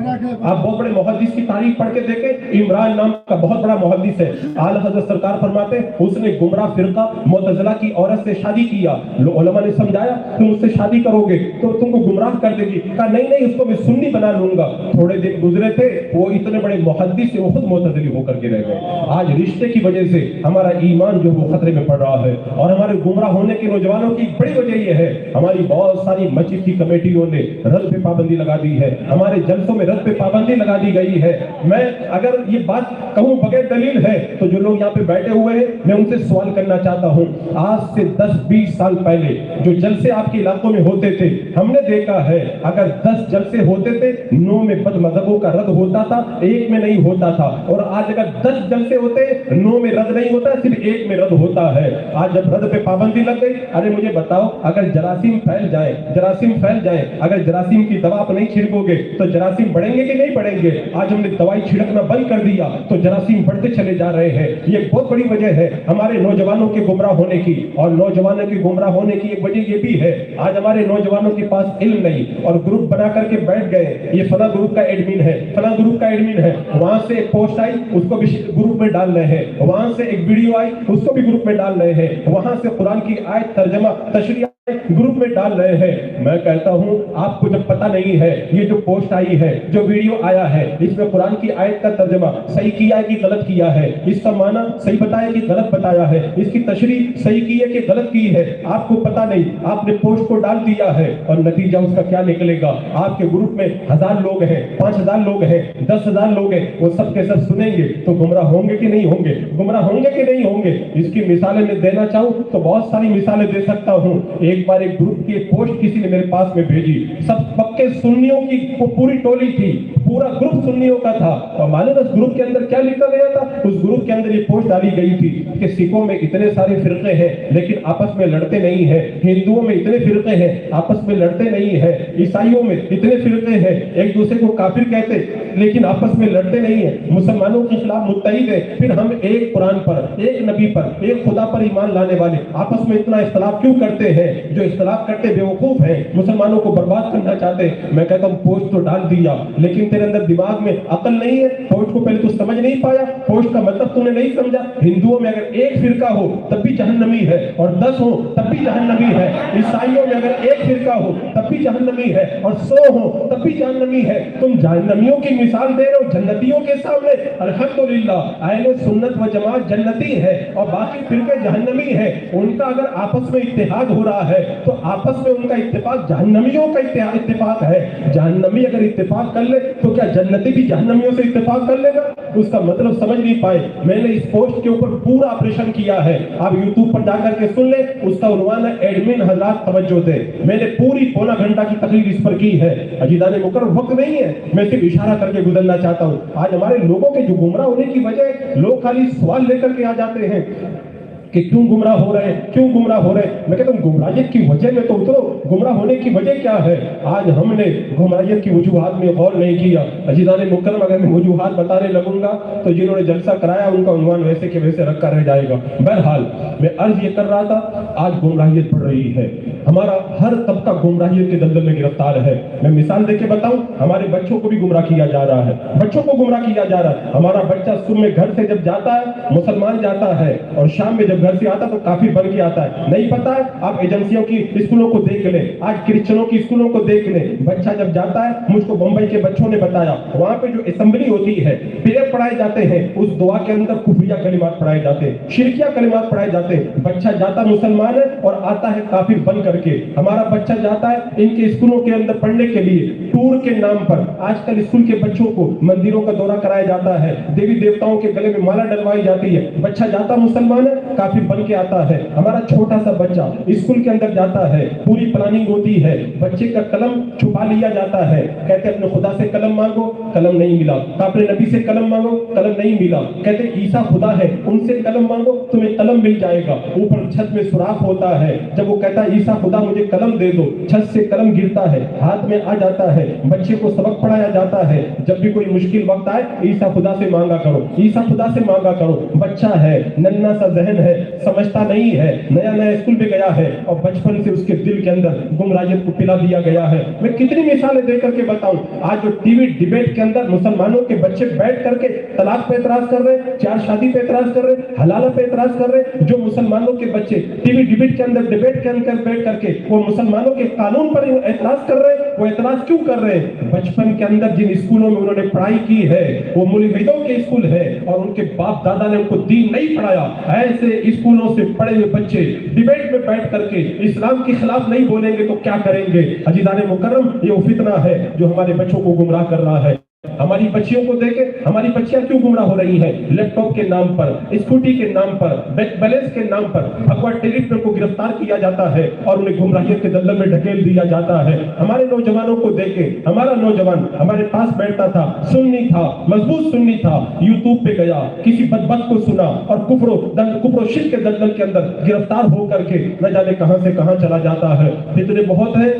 آپ بہت بڑے محدث کی تاریخ پڑھ کے دیکھیں, عمران نام کا بہت بڑا محدث ہے. اعلی حضرت سرکار فرماتے ہیں اس نے گمراہ فرقہ معتزلہ کی عورت سے شادی کیا. علماء نے سمجھایا تم اس سے شادی کرو گے تو تم کو گمراہ کر دے گی. کہا نہیں, اس کو میں سنی بنا لوں گا. تھوڑے دن گزرے تھے, وہ اتنے بڑے محدث سے وہ خود معتزلی ہو کر کے رہ گئے. آج رشتے کی وجہ سے ہمارا ایمان جو وہ خطرے میں پڑ رہا ہے, اور ہمارے گمراہ ہونے کے نوجوانوں کی بڑی وجہ یہ ہے ہماری بہت ساری مسجد کی کمیٹیوں نے رد پہ پابندی لگا دی ہے, ہمارے جلسوں میں رد پہ پابندی لگا دی گئی ہے. میں اگر یہ بات کہوں بغیر دلیل ہے تو جو لوگ یہاں پہ بیٹھے ہوئے ہیں میں ان سے سوال کرنا چاہتا ہوں. آج سے 10-20 سال پہلے جو جلسے آپ کے علاقوں میں ہوتے تھے, ہم نے دیکھا ہے اگر 10 جلسے ہوتے تھے 9 میں بد مذہبوں کا رد ہوتا تھا, 1 میں نہیں ہوتا تھا. اور آج اگر 10 جلسے ہوتے 9 میں رد نہیں ہوتا, صرف 1 میں رد ہوتا ہے. آج جب رد پہ پابندی لگ گئی, ارے مجھے بتاؤ اگر جراثیم پھیل جائے, اگر جراثیم کی دوا آپ نہیں چھڑکو گے تو جراثیم بڑھیں گے کہ نہیں بڑھیں گے؟ آج ہم نے دوائی چھڑکنا بند کر دیا تو جراثیم بڑھتے چلے جا رہے ہیں. یہ ایک بہت بڑی وجہ ہے ہمارے نوجوانوں کے گمراہ ہونے کی. اور نوجوانوں کے گمراہ ہونے کی ایک وجہ یہ بھی ہے آج ہمارے نوجوانوں کے پاس علم نہیں اور گروپ بنا کر کے بیٹھ گئے. یہ فلاں گروپ کا ایڈمن ہے, فلاں گروپ کا ایڈمن ہے, وہاں سے ایک پوسٹ آئی اس کو بھی گروپ میں ڈال رہے ہیں, وہاں سے ایک ویڈیو آئی اس کو بھی گروپ میں ڈال رہے ہیں, وہاں سے قرآن کی آیت ترجمہ تشریح گروپ میں ڈال رہے ہیں. میں کہتا ہوں آپ کو جب پتہ نہیں ہے یہ جو پوسٹ آئی ہے, جو ویڈیو آیا ہے, اس میں قرآن کی آیت کا ترجمہ صحیح کیا ہے کہ غلط کیا ہے, اس کا معنی صحیح بتایا کہ غلط بتایا ہے, اس کی تشریح صحیح کی ہے کہ غلط کی ہے, آپ کو پتہ نہیں, آپ نے پوسٹ کو ڈال دیا ہے اور نتیجہ اس کا کیا نکلے گا. آپ کے گروپ میں 1000 لوگ ہیں, 5000 لوگ ہیں, 10,000 لوگ ہیں, وہ سب کے سب سنیں گے تو گمراہ ہوں گے کہ نہیں ہوں گے؟ گمراہ ہوں گے کہ نہیں ہوں گے؟ اس کی مثالیں میں دینا چاہوں تو بہت ساری مثالیں دے سکتا ہوں. ایک بار ایک گروپ کی پوسٹ کسی نے میرے پاس میں بھیجی, سب پکے سنیوں کی وہ پوری ٹولی تھی, پورا گروپ سنیوں کا تھا, اور معلوم اس گروپ کے اندر کیا لکھا گیا تھا؟ اس گروپ کے اندر یہ پوسٹ ڈالی گئی تھی کہ سکھوں میں اتنے سارے فرقے ہیں لیکن آپس میں لڑتے نہیں ہیں, ہندوؤں میں اتنے فرقے ہیں آپس میں لڑتے نہیں ہیں, عیسائیوں میں اتنے فرقے ہیں ایک دوسرے کو کافر کہتے لیکن آپس میں لڑتے نہیں ہیں, مسلمانوں کے خلاف متحد ہیں, پھر ہم ایک قرآن پر, ایک نبی پر, ایک خدا پر ایمان لانے والے آپس میں اتنا اختلاف کیوں کرتے ہیں؟ جو اختلاف کرتے بیوقوف ہیں, مسلمانوں کو برباد کرنا چاہتے ہیں. میں کہتا ہوں پوسٹ تو ڈال دیا لیکن تیرے اندر دماغ میں عقل نہیں ہے, پوسٹ کو پہلے تو سمجھ نہیں پایا, پوسٹ کا مطلب تو نے نہیں سمجھا. ہندوؤں میں اگر ایک فرقہ ہو تب بھی جہنمی ہے اور 10 ہو تب بھی جہنمی ہے, عیسائیوں میں اگر ایک فرقہ ہو تب بھی جہنمی ہے اور 100 ہو تب بھی جہنمی ہے. تم جہنمیوں کی مثال دے رہے ہو جنتیوں کے سامنے. الحمدللہ اہل سنت و جماعت جنتی ہے اور باقی فرقے جہنمی ہے. ان کا اگر آپس میں اتحاد ہو رہا ہے تو آپس میں ان کا اتفاق جہنمیوں کا اتفاق ہے. جہنمی اگر اتفاق کر لے تو کیا جنتی بھی جہنمیوں سے اتفاق کر لے گا؟ اس کا مطلب سمجھ نہیں پائے. میں نے اس پوسٹ کے اوپر پورا آپریشن کیا ہے, آپ یوٹیوب پر جا کر کے سن لیں. اس کا عنوان ہے ایڈمن حضرات توجہ دے. میں نے پوری پونا گھنٹہ کی تقریر اس پر کی ہے. عزیزان مکرم وقت نہیں ہے, میں صرف اشارہ کر کے گزرنا چاہتا ہوں. آج ہمارے لوگوں کے جو گمراہ ہونے کی وجہ ہے, لوگ خالی سوال لے کر کے آ جاتے ہیں کہ کیوں گمراہ ہو رہے ہیں, کیوں گمراہ ہو رہے ہیں. میں کہتا ہوں گمراہیت کی وجہ میں تو اترو, گمراہ ہونے کی وجہ کیا ہے؟ آج ہم نے گمراہیت کی وجوہات میں غور نہیں کیا. عزیزان مکرم اگر میں وجوہات بتانے لگوں گا تو جنہوں نے جلسہ کرایا ان کا عنوان ویسے کے ویسے رکھا رہ جائے گا. بہرحال میں عرض یہ کر رہا تھا, آج گمراہیت بڑھ رہی ہے, ہمارا ہر طبقہ گمراہیت کے دلدل میں گرفتار ہے. میں مثال دے کے بتاؤں, ہمارے بچوں کو بھی گمراہ کیا جا رہا ہے, بچوں کو گمراہ کیا جا رہا ہے. ہمارا بچہ صبح میں گھر سے جب جاتا ہے مسلمان جاتا ہے اور شام میں جب گھر سے آتا تو کافی بن کے آتا ہے. نہیں پتا ہے؟ آپ ایجنسیوں کی اسکولوں کو دیکھ لیں, آج کرسچنوں کی اسکولوں کو دیکھ لیں. بچہ جب جاتا ہے, مجھ کو بمبئی کے بچوں نے بتایا, وہاں پہ جو اسمبلی ہوتی ہے, پریئر پڑھائے جاتے ہیں, اس دعا کے اندر کفریہ کلمات پڑھائے جاتے ہیں, شرکیہ کلمات پڑھائے جاتے ہیں. بچہ جاتا مسلمان ہے اور آتا ہے کافر بن کر کے. ہمارا بچہ جاتا ہے ان کے اسکولوں کے اندر پڑھنے کے لیے, ٹور کے نام پر. آج کل اسکول کے بچوں کو مندروں کا دورہ کرایا جاتا ہے, دیوی دیوتاؤں کے گلے میں مالا ڈلوائی جاتی ہے. بچہ جاتا مسلمان ہے, کافر بن کے آتا ہے. ہمارا چھوٹا سا بچہ اسکول کے اندر جاتا ہے, پوری پلاننگ ہوتی ہے, بچے کا قلم چھپا لیا جاتا ہے. کہتے اپنے خدا سے قلم مانگو, قلم نہیں ملا. اپنے نبی سے قلم مانگو, قلم نہیں ملا. کہتے عیسیٰ خدا ہے, ان سے قلم مانگو تمہیں قلم مل جائے گا. اوپر چھت میں سوراخ ہوتا ہے, جب وہ کہتا ہے عیسیٰ خدا مجھے قلم دے دو, چھت سے قلم گرتا ہے, ہاتھ میں آ جاتا ہے. بچے کو سبق پڑھایا جاتا ہے, جب بھی کوئی مشکل وقت آئے عیسیٰ خدا سے مانگا کرو, عیسیٰ خدا سے مانگا کرو. بچہ ہے, ننھا سا ذہن ہے, سمجھتا نہیں ہے, نیا نیا اسکول پہ گیا ہے اور بچپن سے اس کے دل کے اندر گمراہیت کو پلا دیا گیا ہے. میں کتنی مثالیں دے کر کے بتاؤں. آج جو ٹی وی ڈیبیٹ کے اندر مسلمانوں کے بچے بیٹھ کر کے طلاق پہ اعتراض کر رہے, 4 شادی پہ اعتراض کر رہے, حلالہ پہ اعتراض کر رہے, جو مسلمانوں کے بچے ٹی وی ڈیبیٹ کے اندر ڈیبیٹ کے اندر بیٹھ کر کے وہ مسلمانوں کے قانون پر اعتراض کر رہے, وہ اعتراض کیوں کر رہے؟ بچپن کے اندر جن اسکولوں میں انہوں نے پڑھائی کی ہے وہ ملحدوں کے اسکول ہے اور ان کے باپ دادا نے ان کو دین نہیں پڑھایا. ایسے اسکولوں سے پڑھے ہوئے بچے ڈیبیٹ میں بیٹھ کر کے اسلام کے خلاف نہیں بولیں گے تو کیا کریں گے؟ عزیزان مکرم, یہ وہ فتنہ ہے جو ہمارے بچوں کو گمراہ کر رہا ہے. ہماری بچیوں کو دیکھیں, ہماری بچیاں کیوں گمراہ ہو رہی ہیں؟ لیپ ٹاپ کے نام پر, اسکوٹی کے نام پر, بینک بیلنس کے نام پر بھگوا ٹیلیف کو گرفتار کیا جاتا ہے اور انہیں گمراہیت کے دلدل میں ڈھکیل دیا جاتا ہے. ہمارے نوجوانوں کو دیکھیں, ہمارا نوجوان ہمارے پاس بیٹھتا تھا, سنی تھا, مضبوط سنی تھا, یوٹیوب پہ گیا, کسی بدبخت کو سنا اور کفر و شرک کے دلدل کے اندر گرفتار ہو کر کے نہ جانے کہاں سے کہاں چلا جاتا ہے. فتنے بہت ہیں,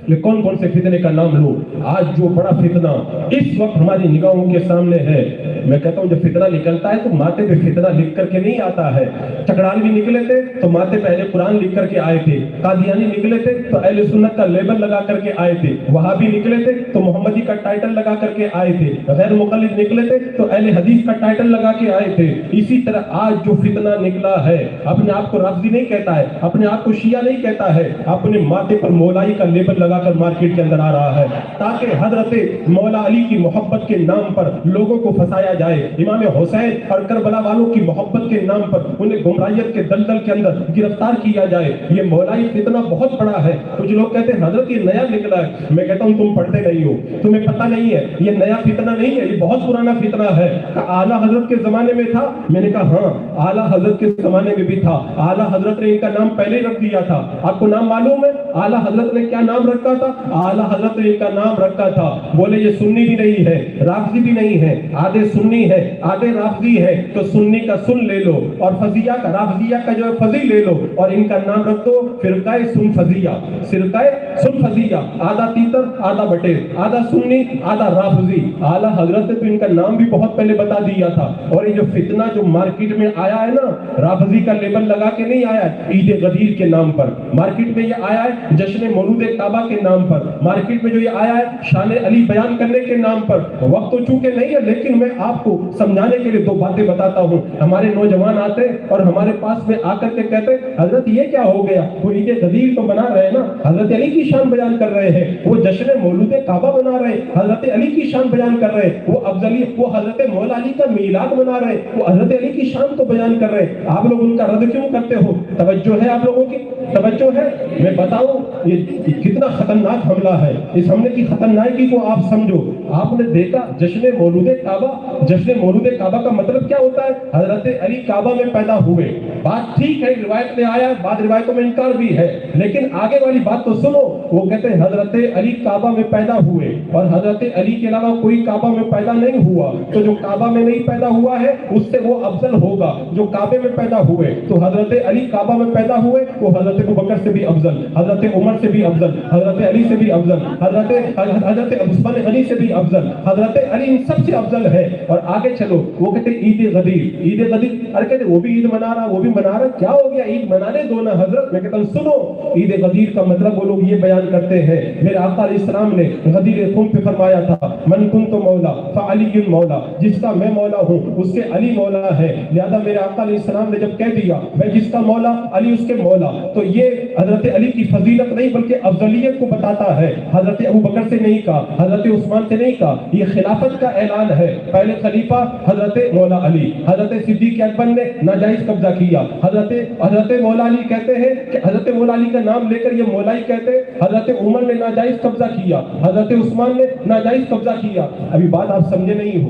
یہ کون کون سے فتنے کا نام لوں؟ آج جو بڑا فتنہ اس وقت ہماری نگاہوں کے سامنے ہے، میں کہتا ہوں جب فتنہ نکلتا ہے تو ماتھے پہ فتنہ لکھ کر کے نہیں آتا ہے۔ چکڑالوی نکلے تھے تو ماتھے پہ اہل قرآن لکھ کر کے آئے تھے، قادیانی نکلے تھے تو اہل سنت کا لیبل لگا کر کے آئے تھے، وہابی نکلے تھے تو محمدی کا ٹائٹل لگا کر کے آئے تھے، غیر مقلد نکلے تھے تو اہل حدیث کا ٹائٹل لگا کے آئے تھے۔ اسی طرح آج جو فتنہ نکلا ہے، اپنے آپ کو رافضی نہیں کہتا ہے، اپنے آپ کو شیعہ نہیں کہتا ہے، اپنے ماتھے پر مولائی کا لیبل لگا کر مارکیٹ کے اندر آ رہا ہے تاکہ حضرت مولا علی کی محبت کے نام پر لوگوں کو پھنسایا جائے، امام حسین اور کربلا والوں کی محبت کے نام پر انہیں گمراہیت کے دلدل کے اندر گرفتار کیا جائے۔ یہ مولائی فتنہ بہت بڑا ہے۔ کچھ لوگ کہتے ہیں حضرت یہ نیا نکلا ہے، میں کہتا ہوں تم پڑھتے نہیں ہو، تمہیں پتہ نہیں ہے، یہ نیا فتنہ نہیں ہے، یہ بہت پرانا فتنہ ہے۔ اعلیٰ حضرت کے زمانے میں تھا، میں نے کہا ہاں اعلیٰ حضرت کے زمانے میں بھی تھا، اعلیٰ حضرت نے ان کا نام پہلے رکھ دیا تھا۔ آپ کو نام معلوم ہے اعلیٰ حضرت نے کیا نام رکھا تھا؟ اعلیٰ حضرت نے ان کا نام رکھا تھا، بولے یہ سنی بھی نہیں ہے، رافضی بھی نہیں ہے، آدھے سنی ہے آدھے رافضی ہے، تو سنی کا سن لے لو اور فضیہ کا رافضیہ کا جو ہے فضی لے لو اور ان کا نام رکھ دو فرقہ سن فضیہ، فرقہ سن فضیہ، آدھا تیتر آدھا بٹیر، آدھا سنی آدھا رافضی۔ اعلیٰ حضرت نے تو ان کا نام بھی بہت پہلے بتا دیا تھا۔ اور یہ جو فتنہ جو مارکیٹ میں آیا ہے نا، رافضی کا لیبل لگا کے نہیں آیا ہے، عید غدیر کے نام پر مارکیٹ میں یہ آیا ہے، جشن مولود کعبہ کے نام پر مارکیٹ میں جو یہ آیا ہے، شان علی بیان کرنے کے نام پر۔ وقت تو چونکہ نہیں ہے لیکن میں آپ کو سمجھانے کے لیے دو باتیں بتاتا ہوں۔ ہمارے نوجوان آتے اور ہمارے پاس میں آ کر کے کہتے حضرت یہ کیا ہو گیا، وہ عید غدیر تو بنا رہے ہیں نا، حضرت علی کی شان بیان کر رہے ہیں، وہ جشن مولود کعبہ بنا رہے ہیں، حضرت علی کی شان بیان کر رہے ہیں، وہ افضلیت، وہ حضرت مولا علی کا میلاد منا رہے ہیں، وہ حضرت علی کی شان کو بیان کر رہے ہیں، آپ لوگ ان کا رد کیوں کرتے ہو؟ توجہ ہے آپ لوگوں کی؟ توجہ ہے؟ میں بتاؤں یہ کتنا خطرناک حملہ ہے، اس حملے کی خطرناکی کو آپ سمجھو۔ آپ نے دیکھا جشن مولود کعبہ، جشن مولود کعبہ کا مطلب کیا ہوتا ہے؟ حضرت علی کعبہ میں پیدا ہوئے، بات ٹھیک ہے روایت میں آیا، بعض روایتوں میں انکار بھی ہے، لیکن آگے والی بات تو سنو۔ وہ کہتے ہیں حضرت علی کعبہ میں پیدا ہوئے اور حضرت علی کے علاوہ کوئی کعبہ میں پیدا نہیں ہوا، تو جو کعبہ میں نہیں پیدا ہوا ہے اس سے وہ افضل ہوگا جو کعبے میں پیدا ہوئے۔ تو حضرت علی کعبہ میں پیدا ہوئے، وہ حضرت ابوبکر سے بھی افضل، حضرت عمر سے بھی افضل، حضرت علی سے بھی افضل، حضرت عثمان غنی سے بھی افضل، حضرت علی ان سب سے افضل ہے۔ اور آگے چلو، وہ کہتے ہیں عید غدیر، عید غدیر، ارے کہتے وہ بھی عید منا رہا وہ بھی منا رہا، کیا ہو گیا؟ عید منانے دو نا حضرت۔ میں کہتا ہوں سنو، عید غدیر کا مطلب وہ لوگ یہ بیان کرتے ہیں، میرے آقا علیہ السلام نے غدیر خم پہ فرمایا تھا من کنت مولا فعلی مولا، جس کا میں مولا ہوں اس کے علی مولا ہے، لہذا میرے آقا علیہ السلام نے جب کہہ دیا میں جس کا مولا علی اس کے مولا، تو یہ حضرت علی کی فضیلت نہیں بلکہ افضلیت کو بتاتا ہے۔ حضرت ابوبکر سے نہیں کہا، حضرت عثمان سے نہیں کہا، یہ خلافت کا اعلان ہے۔ پہلے خلیفہ حضرت مولا علی، حضرت صدیق اکبر نے ناجائز قبضہ کیا، حضرت مولا علی کہتے ہیں کہ حضرت مولا علی کا نام لے کر یہ مولائی کہتے ہیں، حضرت عمر نے ناجائز قبضہ کیا، حضرت عثمان نے ناجائز قبضہ کیا۔ ابھی بات آپ سمجھے نہیں ہو،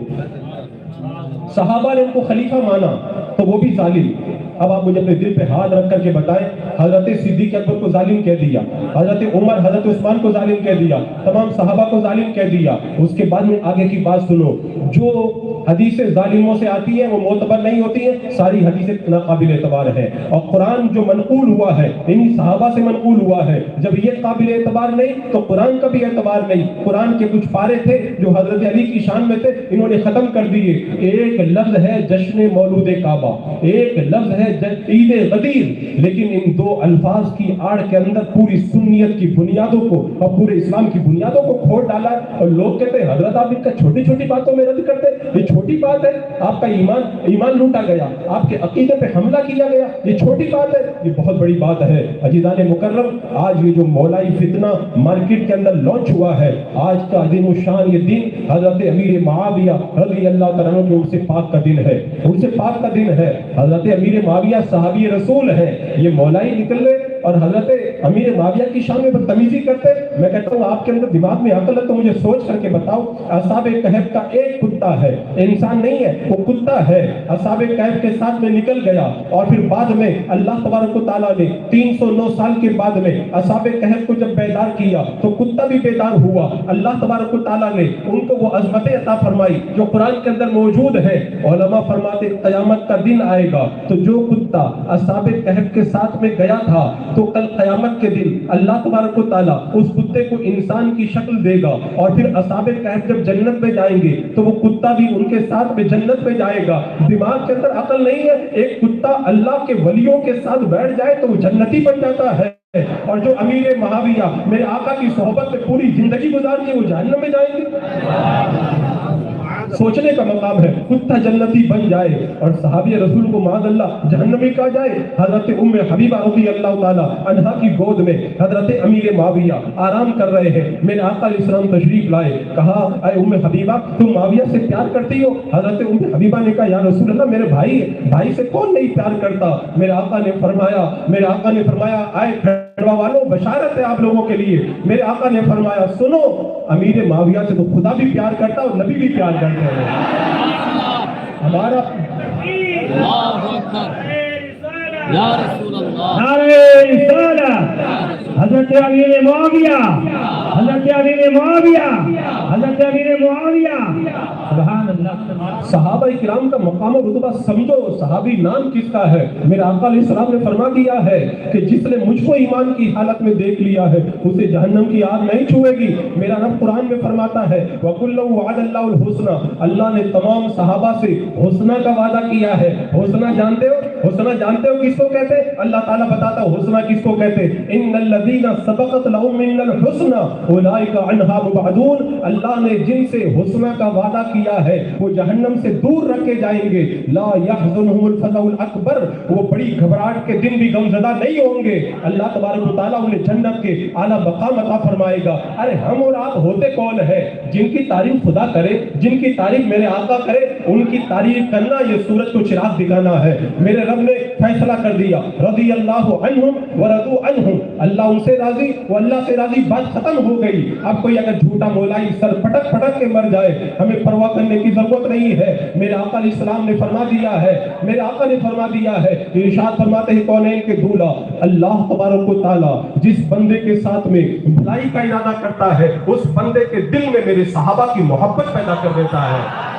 صحابہ نے ان کو خلیفہ مانا تو وہ بھی ظالم۔ اب آپ مجھے اپنے دل پہ ہاتھ رکھ کر کے بتائیں، حضرت صدیق اکبر کو ظالم کہہ دیا، حضرت عمر حضرت عثمان کو ظالم کہہ دیا، تمام صحابہ کو ظالم کہہ دیا۔ اس کے بعد میں آگے کی بات سنو، جو حدیثیں ظالموں سے آتی ہیں وہ معتبر نہیں ہوتی ہیں، ساری حدیثیں ناقابل اعتبار ہیں، اور قرآن جو منقول ہوا ہے انہی صحابہ سے منقول ہوا ہے۔ جب یہ قابل اعتبار نہیں تو قرآن کا بھی اعتبار نہیں۔ قرآن کے کچھ پارے تھے جو حضرت علی کی شان میں تھے، انہوں نے ختم کر دیے۔ ایک لفظ ہے جشن مولود کعبہ، ایک لفظ ہے عید غدیر، لیکن ان دو الفاظ کی آڑ کے اندر پوری سنیت کی بنیادوں کو اور پورے اسلام کی بنیادوں کو کھوڑ ڈالا ہے۔ اور لوگ کہتے ہیں حضرت آپ ان کا چھوٹی چھوٹی باتوں میں رد کرتے، یہ چھوٹی بات ہے؟ آپ کا ایمان لوٹا گیا، آپ کے عقیدے پہ حملہ کیا گیا، یہ چھوٹی بات ہے؟ یہ بہت بڑی بات ہے۔ عزیزان مکرم، آج یہ جو مولائی فتنہ مارکیٹ کے اندر لانچ ہوا ہے، آج کا عظیم الشان یہ دن حضرت امیر معاویہ رضی اللہ تعالیٰ عنہ کے عرس پاک کا دن ہے، عرس پاک کا دن ہے۔ حضرت امیر معاویہ صحابی رسول ہے، یہ مولائی نکل رہے اور حضرت امیر معاویہ کی شان میں بدتمیزی کرتے۔ میں کہتا ہوں آپ کے اندر دماغ میں عقل ہے تو مجھے سوچ کر کے بتاؤ، اصحاب کہف کا ایک کتا ہے، انسان نہیں ہے، وہ کتا ہے، اصحاب کہف کے ساتھ میں نکل گیا، اور پھر بعد میں اللہ تبارک و تعالیٰ نے 309 سال کے بعد میں اصحاب کہف کو جب بیدار کیا تو کتا بھی بیدار ہوا۔ اللہ تبارک و تعالیٰ نے ان کو وہ عظمت عطا فرمائی جو قرآن کے اندر موجود ہے۔ علماء فرماتے قیامت کا دن آئے گا تو جو کتا اصحاب کہف کے ساتھ میں گیا تھا تو کل قیامت کے دن اللہ تبارک و تعالیٰ اس کتے کو انسان کی شکل دے گا، اور پھر اصحاب کہف جب جنت میں جائیں گے تو وہ کتا بھی ان کے ساتھ میں جنت میں جائے گا۔ دماغ کے اندر عقل نہیں ہے، ایک کتا اللہ کے ولیوں کے ساتھ بیٹھ جائے تو وہ جنتی بن جاتا ہے، اور جو امیر معاویہ میرے آقا کی صحبت میں پوری زندگی گزار دی وہ جہنم میں جائیں گے۔ سوچنے کا مقام ہے، کتا جنتی بن جائے اور صحابی رسول کو معاذ اللہ جہنمی کہا جائے۔ حضرت ام حبیبہ رضی اللہ تعالیٰ عنہا کی گود میں حضرت امیر معاویہ آرام کر رہے ہیں، میرے آقا علیہ السلام تشریف لائے، کہا اے ام حبیبہ تم معاویہ سے پیار کرتی ہو؟ حضرت ام حبیبہ نے کہا یا رسول اللہ میرے بھائی سے کون نہیں پیار کرتا؟ میرے آقا نے فرمایا آئے کھڑوا والوں بشارت ہے آپ لوگوں کے لیے۔ میرے آقا نے فرمایا سنو، امیر معاویہ سے تو خدا بھی پیار کرتا اور نبی بھی پیار کرتا ہے۔ ہمارا یا رسول اللہ، نعرہ رسالت، حضرت امیر معاویہ، حضرت امیر معاویہ، حضرت امیر معاویہ، سبحان اللہ۔ صحابہ کرام کا مقام و رتبہ سمجھو، صحابی نام کس کا ہے؟ میرے آقا علیہ السلام نے فرما دیا ہے کہ جس نے مجھ کو ایمان کی حالت میں دیکھ لیا ہے اسے جہنم کی آگ نہیں چھوئے گی۔ میرا رب قرآن میں فرماتا ہے وَكُلًّا وَعَدَ اللَّهُ الْحُسْنَى، اللہ نے تمام صحابہ سے حسنہ کا وعدہ کیا ہے۔ حسنہ جانتے ہو کس کو کہتے ہیں؟ اللہ تعالیٰ بتاتا ہے حسنہ کس کو کہتے ہیں، ان الذین سبقت لهم من الحسنى اولئک عنہا مبعدون۔ اللہ نے جن سے حسنہ کا وعدہ کیا ہے وہ جہنم سے دور رکھے جائیں گے۔ لا يحزنهم الفزع الاکبر، وہ بڑی گھبراہٹ کے دن بھی غمزدہ نہیں ہوں گے۔ اللہ تبارک و تعالیٰ انہیں جنت کے اعلیٰ مقام عطا فرمائے گا۔ ارے ہم اور آپ ہوتے کون ہے؟ جن کی تعریف خدا کرے، جن کی تعریف میرے آقا کرے، ان کی تعریف کرنا یہ سورج کو چراغ دکھانا ہے۔ میرے رب نے فیصلہ کر دیا رضی اللہ عنہم ورضوا عنہم، اللہ ان سے راضی وہ اللہ سے راضی، بات ختم ہو گئی۔ اب کوئی اگر جھوٹا مولائی سر پٹک کے مر جائے ہمیں پرواہ کرنے کی ضرورت نہیں ہے۔ میرے آقا علیہ السلام نے فرما دیا ہے، میرے آقا نے فرما دیا ہے، ارشاد فرماتے ہیں کونین کے دولہ اللہ تبارک و تعالیٰ جس بندے کے ساتھ میں بھلائی کا ارادہ کرتا ہے اس بندے کے دل میں میرے صحابہ کی محبت پیدا کر دیتا ہے۔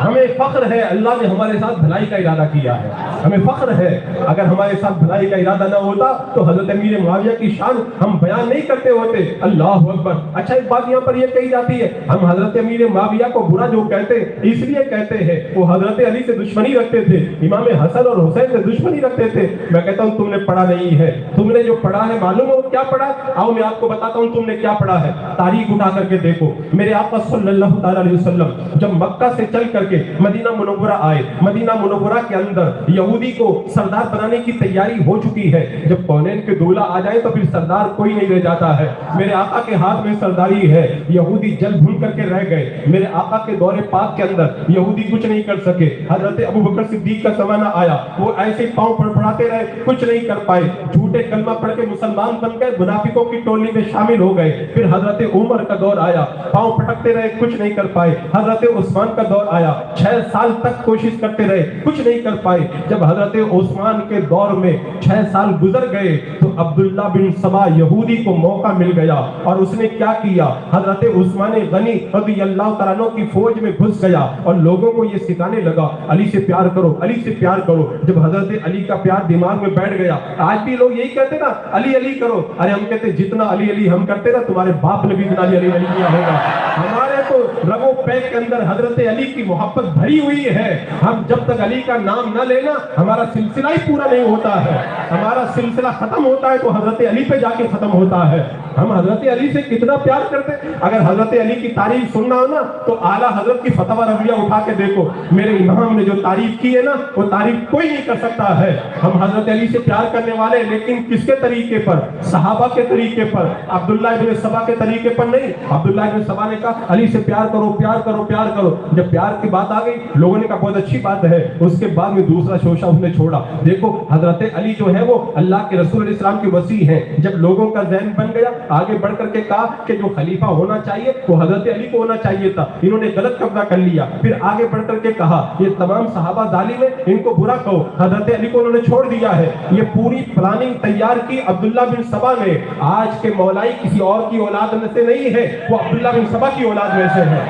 ہمیں فخر ہے اللہ نے ہمارے ساتھ بھلائی کا ارادہ کیا ہے، ہمیں فخر ہے۔ اگر ہمارے ساتھ بھلائی کا ارادہ نہ ہوتا تو حضرت امیر معاویہ کی شان ہم بیان نہیں کرتے ہوتے۔ اللہ اکبر۔ اچھا ایک بات یہاں پر یہ کہی جاتی ہے ہم حضرت امیر معاویہ کو برا جو کہتے اس لیے کہتے ہیں وہ حضرت علی سے دشمنی رکھتے تھے، امام حسن اور حسین سے دشمنی رکھتے تھے۔ میں کہتا ہوں تم نے پڑھا نہیں ہے، تم نے جو پڑھا ہے معلوم ہو کیا پڑھا؟ آؤ میں آپ کو بتاتا ہوں تم نے کیا پڑھا ہے، تاریخ اٹھا کر کے دیکھو۔ میرے آقا صلی اللہ تعالیٰ علیہ وسلم جب مکہ سے چل کر کے مدینہ منورہ آئے، مدینہ منورہ کے اندر یہودی کو سردار بنانے کی تیاری ہو چکی ہے۔ جب کونین کے دولہ آ جائے تو پھر سردار کوئی نہیں رہ جاتا ہے۔ میرے آقا کے ہاتھ میں سرداری ہے، یہودی جل بھول کر کے رہ گئے۔ میرے آقا کے دور پاک کے اندر یہودی کچھ نہیں کر سکے۔ حضرت ابوبکر صدیق کا زمانہ آیا، وہ ایسے پاؤں پڑپڑاتے رہے، کچھ نہیں کر پائے، جھوٹے کلمہ پڑھ کے مسلمان بن گئے، منافقوں کی ٹولی میں شامل ہو گئے۔ پھر حضرت عمر کا دور آیا، پاؤں پٹکتے رہے، کچھ نہیں کر پائے۔ حضرت عثمان کا دور آیا، 6 سال تک کوشش کرتے رہے، کچھ نہیں کر پائے۔ جب حضرت عثمان کے دور میں 6 سال گزر گئے تو عبداللہ بن سبا یہودی کو موقع مل گیا اور اس نے کیا کیا؟ حضرت عثمان غنی رضی اللہ تعالیٰ عنہ کی فوج میں گھس گیا اور لوگوں کو یہ سکھانے لگا علی سے پیار کرو، علی سے پیار کرو۔ جب حضرت علی کا پیار دماغ میں بیٹھ گیا، آج بھی لوگ یہی کہتے نا علی علی کرو، ارے ہم کہتے جتنا علی علی ہم کرتے نا تمہارے باپ نے بھی اتنا علی علی کیا ہوگا۔ ہمارے تو رگو پیک کے اندر حضرت علی کی محبت بھری ہوئی ہے۔ ہم جب تک علی کا نام نہ لینا ہمارا سلسلہ ہی پورا نہیں ہوتا ہے۔ ہمارا سلسلہ ختم ہوتا ہے تو حضرت علی پہ جا کے ختم ہوتا ہے۔ ہم حضرت علی سے کتنا پیار کرتے ہیں۔ اگر حضرت علی کی تعریف سننا ہو نا تو اعلیٰ حضرت کی فتویٰ رویہ اٹھا کے دیکھو، میرے امام نے جو تعریف کی ہے نا وہ تعریف کوئی نہیں کر سکتا ہے۔ ہم حضرت علی سے پیار کرنے والے لیکن کس کے طریقے پر؟ صحابہ کے طریقے پر، عبداللہ ابن سبا کے طریقے پر نہیں۔ عبداللہ ابن سبا نے کہا علی سے پیار کرو پیار کرو پیار کرو۔ جب پیار کی بات آ گئی لوگوں نے کہا بہت اچھی بات ہے، اس کے بعد میں دوسرا شوشہ اس نے چھوڑا۔ دیکھو حضرت علی جو ہے وہ اللہ کے رسول علیہ السلام کے وصی ہیں۔ جب لوگوں کا ذہن بن گیا آگے بڑھ کر کے کہا کہ جو خلیفہ ہونا چاہیے وہ حضرت علی کو ہونا چاہیے تھا، انہوں نے غلط قبضہ کر لیا۔ پھر آگے بڑھ کر کے کہا یہ تمام صحابہ ظالم ہیں، ان کو برا کہو، حضرت علی کو انہوں نے چھوڑ دیا ہے۔ یہ پوری پلاننگ تیار کی عبداللہ بن سبا نے۔ آج کے مولائی کسی اور کی اولاد میں سے نہیں ہے، وہ عبداللہ بن سبا کی اولاد میں سے ہے۔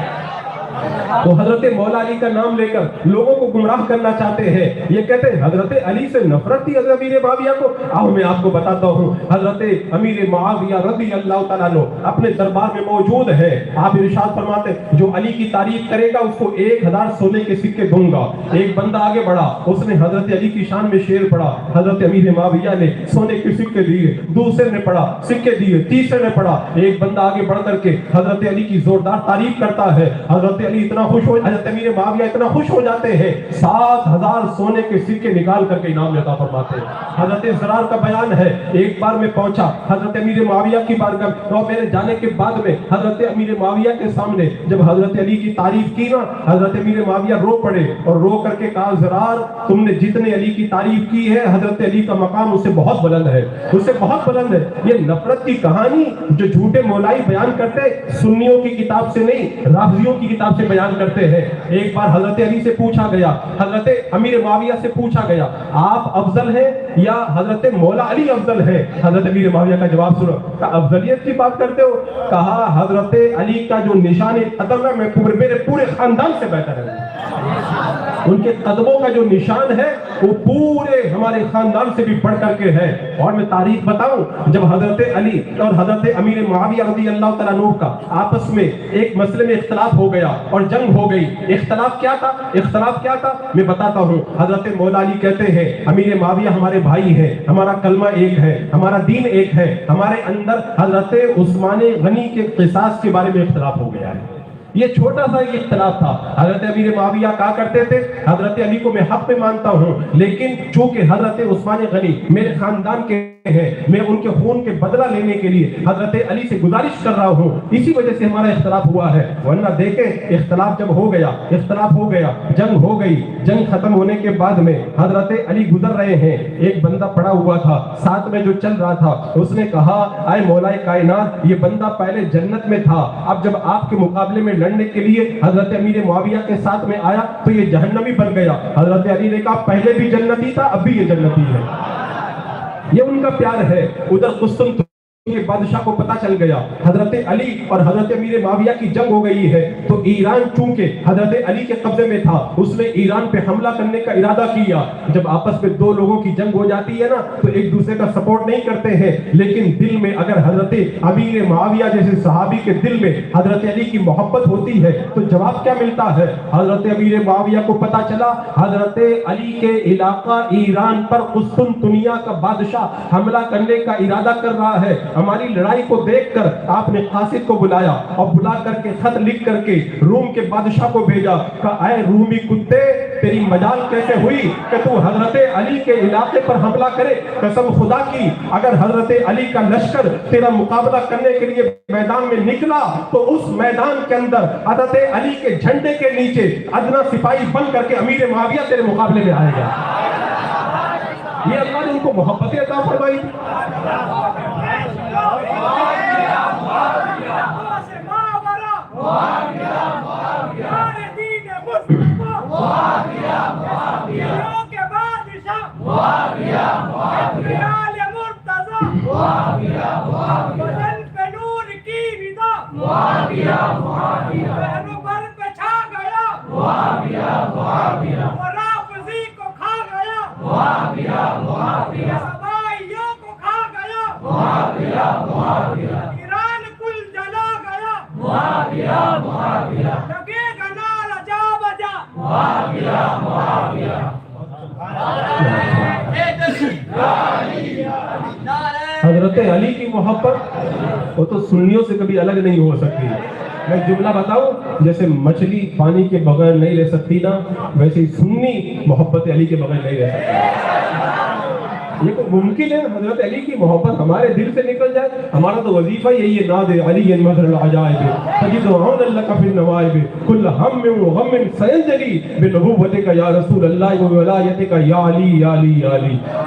تو حضرت مولا علی کا نام لے کر لوگوں کو گمراہ کرنا چاہتے ہیں. یہ کہتے ہیں حضرت علی سے نفرت تھی حضرت امیر معاویہ کو. آؤ میں آپ کو بتاتا ہوں. حضرت امیر معاویہ رضی اللہ تعالیٰ عنہ اپنے دربار میں موجود ہے. آپ ارشاد فرماتے جو علی کی تعریف کرے گا اس کو 1000 سونے کے سکے دوں گا. ایک بندہ آگے بڑھا, اس نے حضرت علی کی شان میں شعر پڑھا. حضرت امیر معاویہ نے سونے کے سکے دیے. دوسرے نے پڑھا سکے دیے. تیسرے نے پڑھا. ایک بندہ آگے بڑھ کر کے حضرت علی کی زوردار تعریف کرتا ہے. حضرت علی اتنا خوش ہو, حضرت امیر معاویہ اتنا خوش ہو جاتے ہیں 7000 سونے کے سکے نکال کر کے انعام عطا فرماتے ہیں. حضرت زرار کا بیان ہے, ایک بار میں پہنچا حضرت امیر معاویہ کی بارگاہ, اور میرے جانے کے بعد میں حضرت امیر معاویہ کے سامنے جب حضرت علی کی تعریف کی نا, حضرت امیر معاویہ رو پڑے اور رو کر کے کہا زرار تم نے جتنے علی کی تعریف کی ہے حضرت علی کا مقام اس سے بہت بلند ہے, اس سے بہت بلند ہے. یہ نفرت کی کہانی جو جھوٹے مولائی بیان کرتے سنیوں کی کتاب سے نہیں رافضیوں کی کتاب سے بیان کرتے ہیں. ایک بار حضرت علی سے پوچھا گیا, حضرت امیر معاویہ سے پوچھا گیا آپ افضل ہیں یا حضرت مولا علی افضل ہے؟ حضرت امیر معاویہ کا جواب سنو. کہا افضلیت کی بات کرتے ہو؟ کہا حضرت علی کا جو نشان قدم ہے میں میرے پورے خاندان سے بہتر ہے. ان کے قدموں کا جو نشان ہے وہ پورے ہمارے خاندان سے بھی بڑھ کر کے ہے. اور میں تاریخ بتاؤں, جب حضرت علی اور حضرت امیر معاویہ رضی اللہ تعالیٰ عنہ کا آپس میں ایک مسئلے میں اختلاف ہو گیا اور جنگ ہو گئی. اختلاف کیا تھا؟ اختلاف کیا تھا میں بتاتا ہوں. حضرت مولا علی کہتے ہیں امیر معاویہ ہمارے بھائی ہیں, ہمارا کلمہ ایک ہے, ہمارا دین ایک ہے, ہمارے اندر حضرت عثمان غنی کے قصاص کے بارے میں اختلاف ہو گیا ہے. یہ چھوٹا سا ایک اختلاف تھا. حضرت امیر معاویہ کہا کرتے تھے حضرت علی کو میں حق میں مانتا ہوں, لیکن چونکہ حضرت عثمان غنی میرے خاندان کے ہیں, میں ان کے خون کے بدلہ لینے کے لیے حضرت علی سے گزارش کر رہا ہوں, اسی وجہ سے ہمارا اختلاف ہوا ہے. ورنہ دیکھیں اختلاف جب ہو گیا, اختلاف ہو گیا, جنگ ہو گئی, جنگ ختم ہونے کے بعد میں حضرت علی گزر رہے ہیں. ایک بندہ پڑا ہوا تھا ساتھ میں جو چل رہا تھا, اس نے کہا اے مولا کائنات یہ بندہ پہلے جنت میں تھا, اب جب آپ کے مقابلے میں لڑنے کے لیے حضرت امیر معاویہ کے ساتھ میں آیا تو یہ جہنمی بن گیا. حضرت علی نے کہا پہلے بھی جنتی تھا اب بھی یہ جنتی ہے. یہ ان کا پیار ہے. ادھر قسطنطنیہ کے بادشاہ کو پتا چل گیا حضرت علی اور حضرت امیر معاویہ کی جنگ ہو گئی ہے, تو ایران چونکہ حضرت علی کے قبضے میں تھا اس نے ایران پہ حملہ کرنے کا ارادہ کیا. جب آپس میں دو لوگوں کی جنگ ہو جاتی ہے نا تو ایک دوسرے کا سپورٹ نہیں کرتے ہیں, لیکن دل میں اگر حضرت امیر معاویہ جیسے صحابی کے دل میں حضرت علی کی محبت ہوتی ہے تو جواب کیا ملتا ہے؟ حضرت امیر معاویہ کو پتا چلا حضرت علی کے علاقہ ایران پر قسطنطنیہ کا بادشاہ حملہ کرنے کا ارادہ کر رہا ہے. ہماری لڑائی کو دیکھ کر آپ نے قاصد کو بلایا اور بلا کر کے خط لکھ کر کے روم کے بادشاہ کو بھیجا. کہا اے رومی کتے تیری مجال کیسے ہوئی کہ تو حضرت علی کے علاقے پر حملہ کرے؟ قسم خدا کی اگر حضرت علی کا لشکر تیرا مقابلہ کرنے کے لیے میدان میں نکلا تو اس میدان کے اندر حضرت علی کے جھنڈے کے نیچے ادنا سپاہی بن کر کے امیر معاویہ تیرے مقابلے میں آئے گا. یہ اللہ نے ان کو محبت عطا فرمائی. ایران کل جلا گیا, لگے گا نعرہ جا بجا. حضرت علی کی محبت وہ تو سنیوں سے کبھی الگ نہیں ہو سکتی. میں جملہ بتاؤں, جیسے مچھلی پانی کے بغیر نہیں رہ سکتی نا, ویسے ہی سنی محبت علی کے بغیر نہیں رہ سکتی. یہ تو ممکن ہے حضرت علی کی محبت ہمارے دل سے نکل جائے. ہمارا تو وظیفہ یہی ہے, ناد علی مظہر العجائب تجد عون لک فی النوائب کل ہم و غم سینجلی بنبوتک یا رسول اللہ و ولایتک یا علی یا علی یا علی.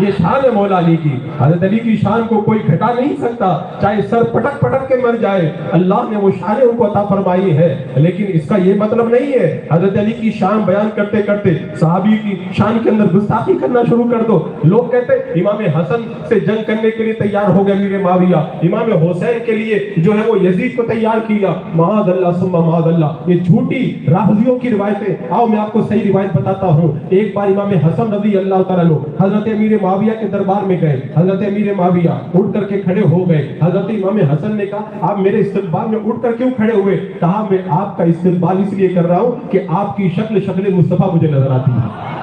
یہ شان ہے مولا علی کی. حضرت علی کی شان کو کوئی گھٹا نہیں سکتا, چاہے سر پٹک پٹک کے مر جائے, اللہ نے وہ شان ان کو عطا فرمائی ہے. لیکن اس کا یہ مطلب نہیں ہے حضرت علی کی شان بیان کرتے کرتے صحابی کی شان کے اندر گستاخی کرنا شروع کر دو. لوگ کہتے ہیں امام حسن سے جنگ کرنے کے لیے تیار ہو گئے امیر معاویہ, امام حسین کے لیے جو ہے وہ یزید کو تیار کیا. معاذ اللہ ثم معاذ اللہ, یہ جھوٹی رافضیوں کی روایتیں. آؤ میں آپ کو صحیح روایت بتاتا ہوں. ایک بار امام حسن رضی اللہ تعالیٰ عنہ حضرت امیر معاویہ کے دربار میں گئے. حضرت امیر معاویہ اٹھ کر کے کھڑے ہو گئے. حضرت امام حسن نے کہا آپ میرے استقبال میں اٹھ کر کیوں کھڑے ہوئے؟ کہا میں آپ کا استقبال اس لیے کر رہا ہوں کہ آپ کی شکل مصطفیٰ مجھے نظر آتی ہے.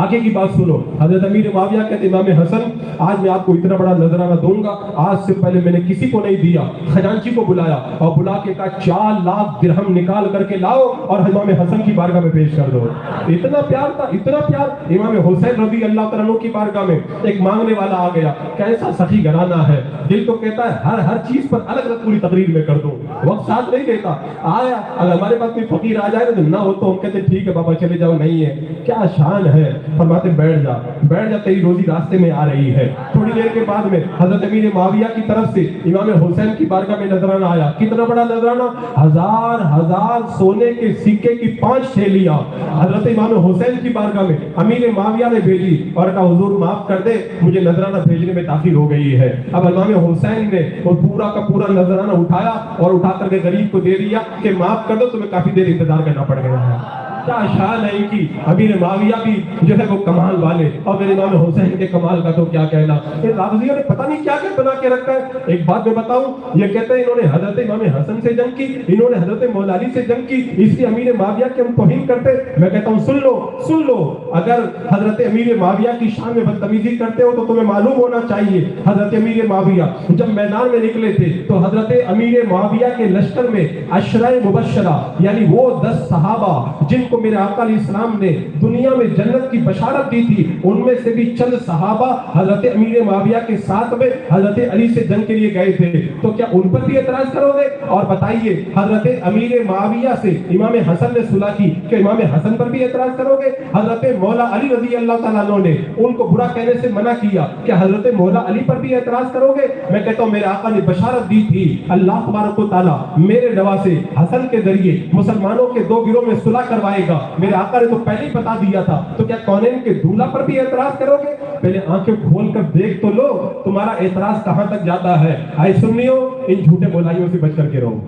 آگے کی بات سنو. حضرت امیر معاویہ کہتے امام حسن آج میں آپ کو اتنا بڑا نذرانہ دوں گا, آج سے پہلے میں نے کسی کو نہیں دیا. خزانچی کو بلایا اور بلا کے کہا 4 لاکھ درہم نکال کر کے لاؤ اور امام حسن کی بارگاہ میں پیش کر دو. اتنا پیار تھا, اتنا پیار. امام حسین رضی اللہ تعالیٰ عنہ کی بارگاہ میں ایک مانگنے والا آ گیا. کیسا سخی گھرانہ ہے, دل تو کہتا ہے ہر چیز پر الگ الگ پوری تقریر میں کر دوں, وقت ساتھ نہیں دیتا. آیا اگر ہمارے پاس کوئی فقیر آ جائے نہ ہو تو ہم کہتے ٹھیک ہے بابا چلے جاؤ, نہیں ہے. کیا شان ہے. فرماتے بیٹھ جا تیری روزی راستے میں آ رہی ہے. تھوڑی دیر کے بعد میں حضرت امیر معاویہ کی طرف سے امام حسین کی بارگاہ میں نذرانہ آیا. کتنا بڑا نذرانہ, 1000 سونے کے سکے کی 5 تھیلیاں حضرت امام حسین کی بارگاہ میں امیر معاویہ نے بھیجی اور کہا حضور معاف کر دے مجھے نذرانہ بھیجنے میں تاخیر ہو گئی ہے. اب امام حسین نے وہ پورا کا پورا نذرانہ اٹھایا اور اٹھا کر کے غریب کو دے دیا کہ معاف کر دو تمہیں کافی دیر انتظار کرنا پڑ گیا ہے. کیا شان ہے ان کی. امیر معاویہ بھی جو ہے وہ کمال والے, اور میرے امام حسین کے کمال کا تو کیا کہنا. یہ رافضیوں نے پتہ نہیں کیا کیا بنا کے رکھا ہے. ایک بات میں بتاؤں, یہ کہتے ہیں انہوں نے حضرت امام حسن سے جنگ کی, انہوں نے حضرت مولا علی سے جنگ کی, اس لیے امیر معاویہ کی ہم توہین کرتے. میں کہتا ہوں سن لو اگر حضرت امیر معاویہ کی شان میں بدتمیزی کرتے ہو تو تمہیں معلوم ہونا چاہیے حضرت امیر معاویہ جب میدان میں نکلے تھے تو حضرت امیر معاویہ کے لشکر میں عشرہ مبشرہ یعنی وہ 10 صحابہ جن کو میرے آقا علیہ السلام نے دنیا میں جنت کی بشارت دی تھی, ان میں سے بھی چند صحابہ حضرت امیر معاویہ کے ساتھ میں حضرت علی سے جنگ کے لیے گئے تھے. تو کیا ان پر بھی اعتراض کرو گے؟ اور بتائیے حضرت امیر معاویہ سے امام حسن نے صلح کی, کہ امام حسن پر بھی اعتراض کرو گے؟ حضرت مولا علی رضی اللہ تعالیٰ عنہ نے ان کو برا کہنے سے منع کیا, کہ حضرت مولا علی پر بھی اعتراض کرو گے؟ میں کہتا ہوں میرے آقا نے بشارت دی تھی, اللہ تبارک و تعالیٰ میرے دعا سے حسن کے ذریعے مسلمانوں کے 2 گروہ میں صلح کروائے گا. میرے آقا نے تو پہلے ہی بتا دیا تھا, تو کیا کونین کے دولہ پر بھی اعتراض کرو گے؟ پہلے آنکھیں کھول کر دیکھ تو لو تمہارا اعتراض کہاں تک جاتا ہے. آئے سنیو, ان جھوٹے بولائیوں سے بچ کر کے رہو.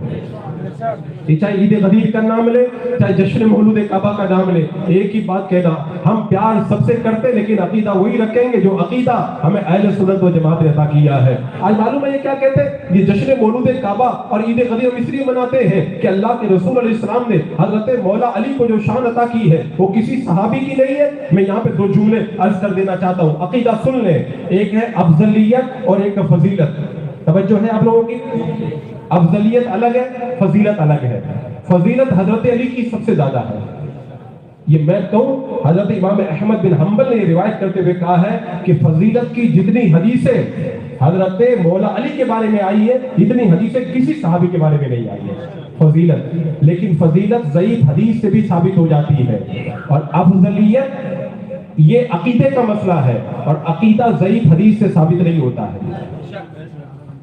چاہے عید غدیر کا نام لے, چاہے جشن مولود کعبہ کا نام لے, ایک ہی بات کہنا, ہم پیار سب سے کرتے لیکن عقیدہ وہی رکھیں گے جو عقیدہ ہمیں اہل سنت و جماعت نے عطا کیا ہے. آج معلوم ہے یہ کیا کہتے ہیں, یہ جشن مولود کعبہ اور عید غدیر ہم اس لیے مناتے ہیں کہ اللہ کے رسول علیہ السلام نے حضرت مولا علی کو جو شان عطا کی ہے وہ کسی صحابی کی نہیں ہے. میں یہاں پہ 2 جملے عرض کر دینا چاہتا ہوں, عقیدہ سن لیں. ایک ہے افضلیت اور ایک فضیلت. توجہ ہے آپ لوگوں کی. افضلیت الگ ہے, فضیلت الگ ہے. فضیلت حضرت علی کی سب سے زیادہ ہے. یہ میں کہوں, حضرت امام احمد بن حنبل نے یہ روایت کرتے ہوئے کہا ہے کہ فضیلت کی جتنی حدیثیں حضرت مولا علی کے بارے میں آئی ہے اتنی حدیثیں کسی صحابی کے بارے میں نہیں آئی ہے. فضیلت, لیکن فضیلت ضعیف حدیث سے بھی ثابت ہو جاتی ہے. اور افضلیت یہ عقیدے کا مسئلہ ہے, اور عقیدہ ضعیف حدیث سے ثابت نہیں ہوتا ہے.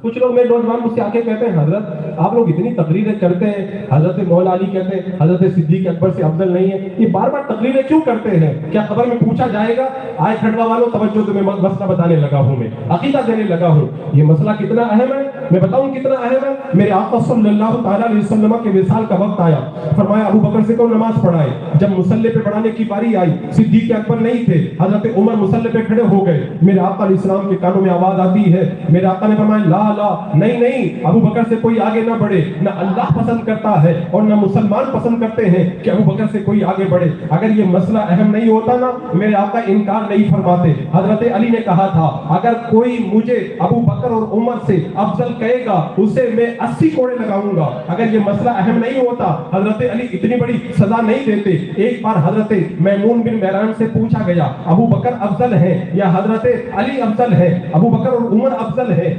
کچھ لوگ میرے نوجوان مجھ سے آ کے کہتے ہیں حضرت آپ لوگ اتنی تقریریں کرتے ہیں, حضرت مولا علی کہتے ہیں حضرت صدیق اکبر سے افضل نہیں ہے, یہ بار بار تقریریں کیوں کرتے ہیں؟ کیا خبر میں پوچھا جائے گا؟ آئے کھٹوا والوں توجہ, تمہیں مسئلہ بتانے لگا ہوں, میں عقیدہ دینے لگا ہوں. یہ مسئلہ کتنا اہم ہے, میں بتاؤں کتنا اہم ہے. میرے آقا صلی اللہ تعالیٰ علیہ وسلم کے وصال کا وقت آیا, فرمایا ابو بکر سے کہو نماز پڑھائے. جب مصلی پہ پڑھانے کی باری آئی, صدیق اکبر نہیں تھے, حضرت عمر مصلی پہ کھڑے ہو گئے. میرے آقا علیہ السلام کے کانوں میں آواز آتی ہے, میرے آقا نے فرمایا لا لا, نہیں ابو بکر سے کوئی آگے نہ بڑھے. نہ اللہ پسند کرتا ہے اور نہ مسلمان پسند کرتے ہیں کہ ابو بکر سے کوئی آگے بڑھے. اگر یہ مسئلہ اہم نہیں ہوتا نا, میرے آقا انکار نہیں فرماتے. حضرت علی نے کہا تھا اگر کوئی مجھے ابو بکر اور عمر سے افضل کہے گا اسے میں 80 کوڑے لگاؤں گا. اگر یہ مسئلہ اہم نہیں ہوتا حضرت علی اتنی بڑی سزا نہیں دیتے. ایک بار حضرت میمون بن مہران سے پوچھا گیا ابو بکر افضل ہے یا حضرت علی افضل ہے, ابو بکر اور عمر افضل ہے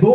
2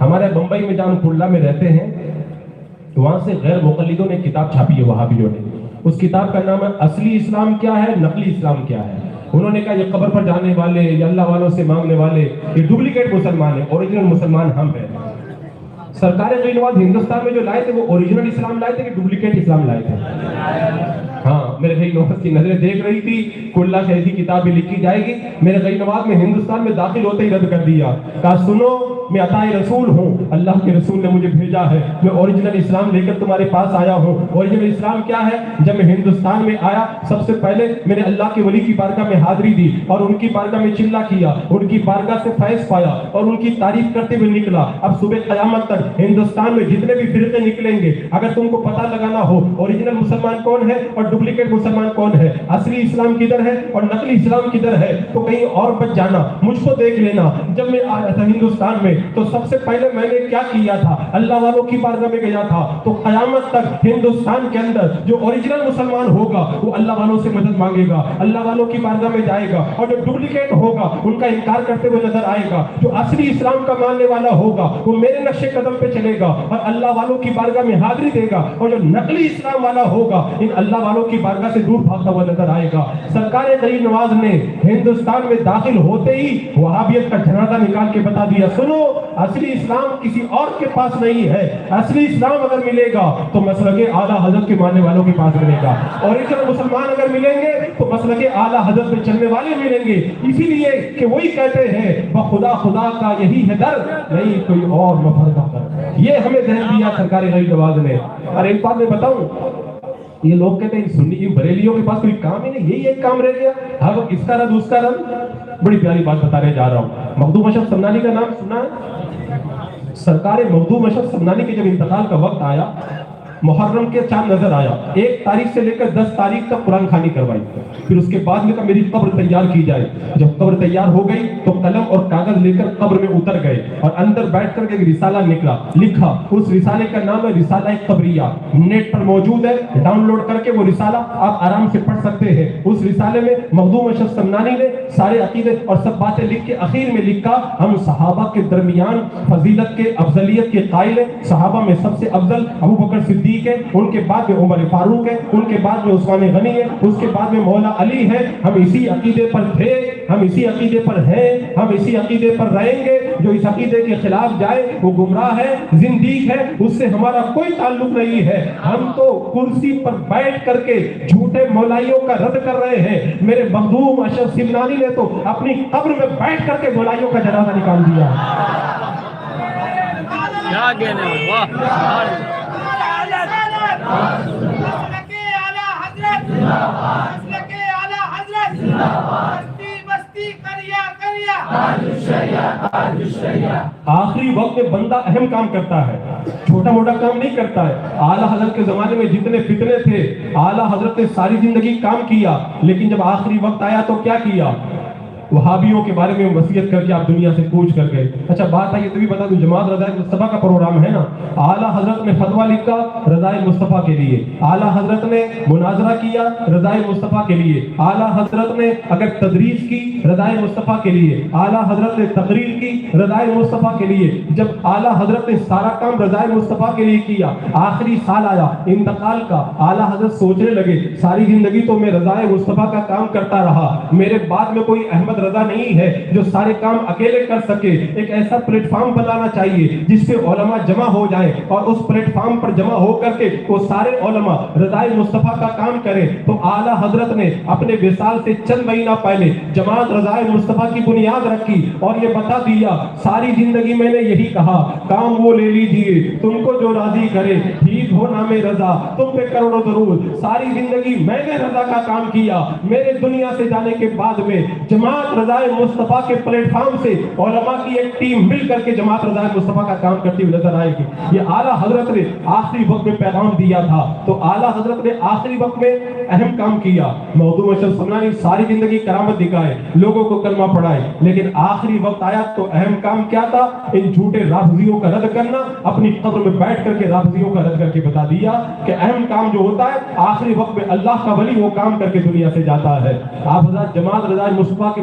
ہمارے بمبئی میں جہاں پورلا میں رہتے ہیں, وہاں سے غیر مقلدوں نے کتاب چھاپی ہے, وہابیوں نے. اس کتاب کا نام ہے اصلی اسلام کیا ہے, نقلی اسلام کیا ہے. انہوں نے کہا یہ قبر پر جانے والے, یہ اللہ والوں سے مانگنے والے, یہ ڈپلیکیٹ مسلمان ہیں, اوریجنل مسلمان ہم ہیں. سرکار غریب نواز ہندوستان میں جو لائے تھے وہ اوریجنل اسلام لائے تھے کہ ڈپلیکیٹ اسلام لائے تھے؟ ہاں, میرے غریب نواز کی نظریں دیکھ رہی تھی, کلا سے ایسی کتاب بھی لکھی جائے گی. میرے غریب نواز میں ہندوستان میں داخل ہوتے ہی رد کر دیا, کہا سنو میں عطا رسول ہوں, اللہ کے رسول نے مجھے بھیجا ہے, میں اوریجنل اسلام لے کر تمہارے پاس آیا ہوں. اوریجنل اسلام کیا ہے؟ جب میں ہندوستان میں آیا سب سے پہلے میں نے اللہ کے ولی کی بارگاہ میں حاضری دی اور ان کی بارگاہ میں چلا کیا, ان کی بارگاہ سے فیض پایا اور ان کی تعریف کرتے ہوئے نکلا. اب صبح قیامت تک ہندوستان میں جتنے بھی فرقے نکلیں گے, اگر تم کو پتہ لگانا ہو اوریجنل مسلمان کون ہے اور ڈپلیکیٹ مسلمان کون ہے, اصلی اسلام کدھر ہے اور نقلی اسلام کدھر ہے, تو کہیں اور بچ جانا, مجھ کو دیکھ لینا. جب میں آیا تھا ہندوستان میں تو سب سے پہلے میں نے کیا کیا تھا, اللہ والوں کی بارگاہ میں گیا تھا. تو قیامت تک ہندوستان کے اندر جو اوریجنل مسلمان ہوگا وہ اللہ والوں سے مدد مانگے گا, اللہ والوں کی بارگاہ میں جائے گا, اور جو ڈپلیکیٹ ہوگا ان کا انکار کرتے ہوئے نظر آئے گا. جو اصلی اسلام کا ماننے والا ہوگا وہ میرے نقش قدم پہ چلے گا اور اللہ والوں کی بارگاہ میں حاضری دے گا, اور جو نقلی اسلام والا ہوگا ان اللہ والوں کی بارگاہ سے دور بھاگتا ہوا نظر آئے گا. سرکار غریب نواز نے ہندوستان میں داخل ہوتے ہی وہابیت کا جنازہ نکال کے بتا دیا, سنو اصلی اسلام کسی اور کے پاس نہیں ہے, اصلی اسلام اگر ملے گا تو مسلک اعلیٰ حضرت کے ماننے والوں کے پاس ملے گا, اور اوریجنل مسلمان اگر ملیں گے تو مسلک اعلیٰ حضرت میں چلنے والے ملیں گے. اسی لیے کہ وہی کہتے ہیں بخدا خدا کا یہی ہے در, نہیں کوئی اور مفردہ کر. یہ ہمیں ذہن دیا سرکار غریب نواز نے. اور ایک بات میں بتاؤں, یہ لوگ کہتے ہیں سنی بریلیوں کے پاس کوئی کام ہی نہیں, یہی ایک کام رہ گیا, اب اس کا رد اس کا رد. بڑی پیاری بات بتانے جا رہا ہوں. مخدوم اشرف سمنانی کا نام سنا ہے؟ سرکار مخدوم اشرف سمنانی کے جب انتقال کا وقت آیا, محرم کے چاند نظر آیا, 1 تاریخ سے لے کر 10 تاریخ تک قرآن خوانی کروائی. پھر اس کے بعد میں کہا میری قبر تیار کی جائے. جب قبر تیار ہو گئی تو قلم اور کاغذ لے کر قبر میں اتر گئے اور اندر بیٹھ کر کے ایک رسالہ نکلا, لکھا. اس رسالے کا نام ہے رسالہ قبریہ. نیٹ پر موجود ہے, ڈاؤن لوڈ کر کے وہ رسالہ آپ آرام سے پڑھ سکتے ہیں. اس رسالے میں مخدوم اشرف سمنانی نے سارے عقیدے اور سب باتیں لکھ کے اخیر میں لکھا, ہم صحابہ کے درمیان فضیلت کے افضلیت کے قائل ہیں. صحابہ میں سب سے افضل ابو بکر صدیق ہے, ان کے بعد میں عمر فاروق ہے, ان کے بعد میں عثمان غنی ہے, اس کے بعد میں مولا علی ہے. ہم اسی عقیدے پر تھے, ہم اسی عقیدے پر ہیں, ہم اسی عقیدے پر رہیں گے. جو اس عقیدے کے خلاف جائے وہ گمراہ ہے, زندیق ہے, اس سے ہمارا کوئی تعلق نہیں ہے. ہم تو کرسی پر بیٹھ کر کے جھوٹے مولائیوں کا رد کر رہے ہیں. میرے مخدوم اشرف سمنانی نے تو اپنی قبر میں بیٹھ کر کے مولائیوں کا جنازہ نکال دیا. کیا کہنے ہیں, واہ. مسلک اعلیٰ حضرت, مسلک اعلیٰ حضرت, بستی بستی کریا کریا. آخری وقت میں بندہ اہم کام کرتا ہے, چھوٹا موٹا کام نہیں کرتا ہے. اعلیٰ حضرت کے زمانے میں جتنے فتنے تھے اعلیٰ حضرت نے ساری زندگی کام کیا, لیکن جب آخری وقت آیا تو کیا کیا, وہابیوں کے بارے میں وصیت کر کے آپ دنیا سے کوچ کر گئے. اچھا بات آئی تو بھی بتا دوں, جماعت رضائے مصطفیٰ کا پروگرام ہے نا, اعلیٰ حضرت نے فتویٰ لکھا رضائے مصطفیٰ کے لیے, اعلیٰ حضرت نے مناظرہ کیا رضائے مصطفیٰ کے لیے, اعلیٰ حضرت نے اگر تدریس کی رضائے مصطفیٰ کے لیے, اعلیٰ حضرت نے تقریر کی رضائے مصطفیٰ کے لیے. جب اعلیٰ حضرت نے سارا کام رضائے مصطفیٰ کے لیے کیا, آخری سال آیا انتقال کا, اعلیٰ حضرت سوچنے لگے ساری زندگی تو میں رضائے مصطفیٰ کا کام کرتا رہا, میرے بعد میں کوئی احمد رضا نہیں ہے جو سارے کام اکیلے کر سکے. ایک ایسا پلیٹ فارم بنانا چاہیے جس پہ علماء جمع ہو جائیں, اور اس پلیٹ فارم پر جمع ہو کر کے وہ سارے علماء رضائے مصطفیٰ کا کام کریں. تو اعلیٰ حضرت نے اپنے وصال سے چند مہینہ پہلے جماعت رضائے مصطفیٰ کی بنیاد رکھی اور یہ بتا دیا ساری زندگی میں نے یہی کہا, کام وہ لے لیجئے تم کو جو راضی کرے, ٹھیک ہو نام رضا تم پہ کروڑوں درود. ساری زندگی میں نے رضا کا کام کیا. میرے دنیا سے جانے کے بعد میں جماعت رضائے مصطفیٰ کے پلیٹ فارم سے علماء کی ایک ٹیم مل کر کے جماعت رضائے مصطفیٰ کا کام کرتی ہوئی نظر آئے گی. یہ اعلیٰ حضرت نے آخری وقت میں پیغام دیا تھا, تو اعلیٰ حضرت نے آخری وقت میں اہم کام کیا. مخدوم اشرف سمنانی ساری زندگی کرامت دکھائے, لوگوں کو کلمہ پڑھائے, لیکن آخری وقت آیا تو اہم کام کیا تھا, ان جھوٹے رافضیوں کا رد کرنا. اپنی قبر میں بیٹھ کر کے رافضیوں کا رد کر کے بتا دیا کہ اہم کام جو ہوتا ہے آخری وقت میں اللہ کا ولی وہ کام کر کے دنیا سے جاتا ہے. آپ حضرات جماعت رضائے مصطفیٰ کے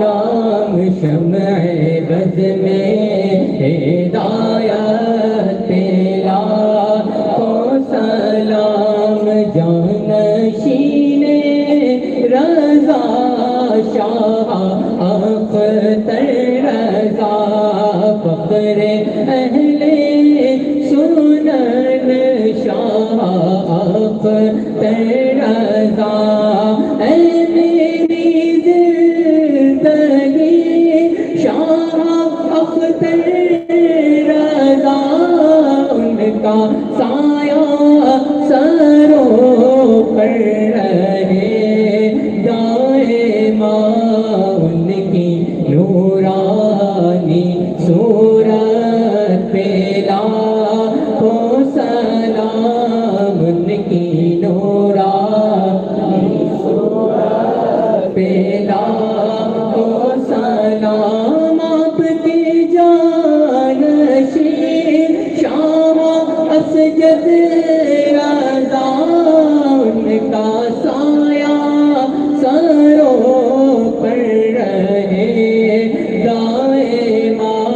نام شمع بز میں ہدایت پلا کو سلام جانشین رضا شاہ اختر رضا فخر اہل سنن شاہ اختر رضا اے میری زندگی شاہ اختر رضا ان کا سایہ سروں پر رہے دائماں ان کی نورانی صورت پہ لاکھوں سلام ان کی نورانی صورت پہ لاکھوں سلام آپ کی جانشین شاہ اسجد رضا ان کا سایہ سروں پر رہے دائماں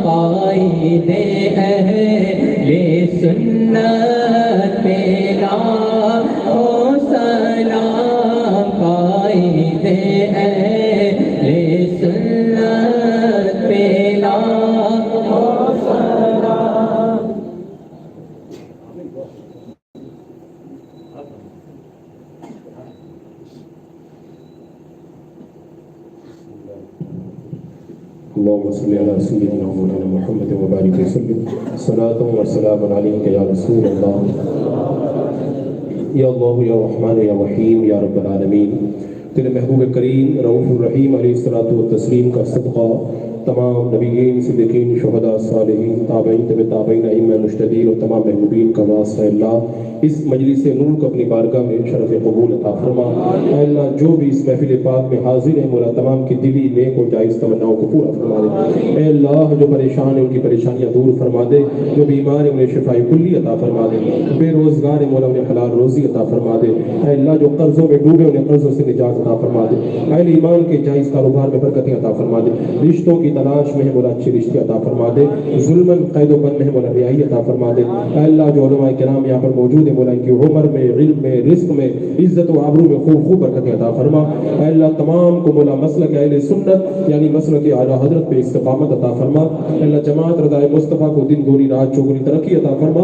قائد اہل سنت پہ لاکھوں سلام قائد اہل سنت پہ لاکھوں سلام اللهم صل على سيدنا مولانا محمد وبارك وسلم صلاة وسلام عليك يا رسول الله یا اللہ یا رحمان یا رحیم یا رب العالمین. تیرے محبوب کریم رؤوف الرحیم علیہ الصلوۃ والتسلیم کا صدقہ تمام نبیین صدیقین شہداء صالحین تابعین تبع تابعین ائمہ مجتہدین اور تمام محبوبین کا واسطہ اللہ اس مجلس نور کو اپنی بارگاہ میں شرف قبول عطا فرما. اے اللہ جو بھی اس محفل پاک میں حاضر ہیں مولا تمام کی دلی نیک اور جائز تمناؤں کو پورا فرما دے. اے اللہ جو پریشان ہیں ان کی پریشانیاں دور فرما دے, جو بیمار ہیں انہیں شفاء کلی عطا فرما دے, بے روزگار ہیں مولا انہیں حلال روزی عطا فرما دے. اے اللہ جو قرضوں میں ڈوبے انہیں قرضوں سے نجات عطا فرما دے. اہل ایمان کے جائز کاروبار میں برکتیں عطا فرما دے. رشتوں کی تلاش میں مولا اچھے رشتے عطا فرما دے. ظلمن قید و بند میں مولا رہائی عطا فرما دے. اے اللہ جو علماء کرام یہاں پر موجود ہیں مولا ان کی عمر میں, علم میں, رزق میں, عزت و آبرو میں خوب خوب برکتیں عطا فرما. اے اللہ تمام کو مولا مسلک اہل سنت یعنی مسلک اعلیٰ حضرت پہ استقامت عطا فرما. اے اللہ جماعت رضائے مصطفیٰ کو دن دوری رات چوگنی ترقی عطا فرما.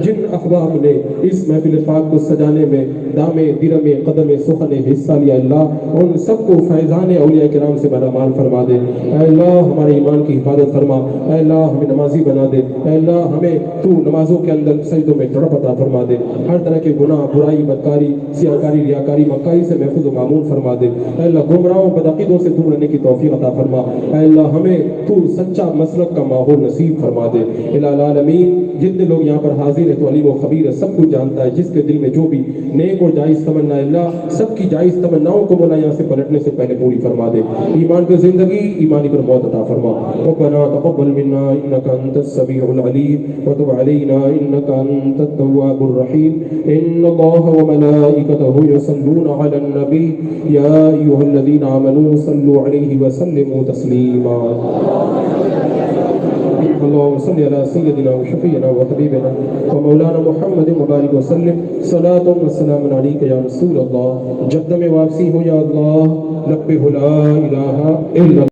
جن احباب نے اس محفل پاک کو سجانے میں دامے درم قدم سخن حصہ لیا اللہ ان سب کو فیضان اولیاء کرام سے برامال فرما دے. اے اللہ ہمارے ایمان کی حفاظت فرما. اے اللہ ہمیں نمازی بنا دے. اے اللہ ہمیں تو نمازوں کے اندر سجدوں میں تڑپ عطا فرما دے. ہر طرح کے گناہ, برائی, بدکاری, سیاکاری, ریاکاری, مکاری سے محفوظ و معمول فرما دے. اے اللہ گمراہوں بدعقیدوں سے دور رہنے کی توفیق عطا فرما. اے اللہ ہمیں تو سچا مسلک کا ماحول نصیب فرما دے. الہ العالمین جتنے لوگ یہاں پر حاضر ہیں تو علیم و خبیر ہے, سب کچھ جانتا ہے. جس کے دل میں جو بھی نیک اور جائز تمنا اللہ سب کی جائز تمناؤں کو مولا یہاں سے پلٹنے سے پہلے پوری فرما دے. ایمان پر زندگی, ایمانی پر موت عطا فرما. ربنا تقبل منا انك انت السميع العليم وتب علينا انك انت التواب الرحيم. ان الله وملائكته يصلون على النبي يا ايها الذين امنوا صلوا عليه وسلموا تسليما. اللهم صل على سيدنا وشفيعنا وحبيبنا ومولانا محمد وبارك وسلم صلاة والسلام عليك يا رسول الله. جب میں واپسی ہو یا اللہ لبے لا الہ الا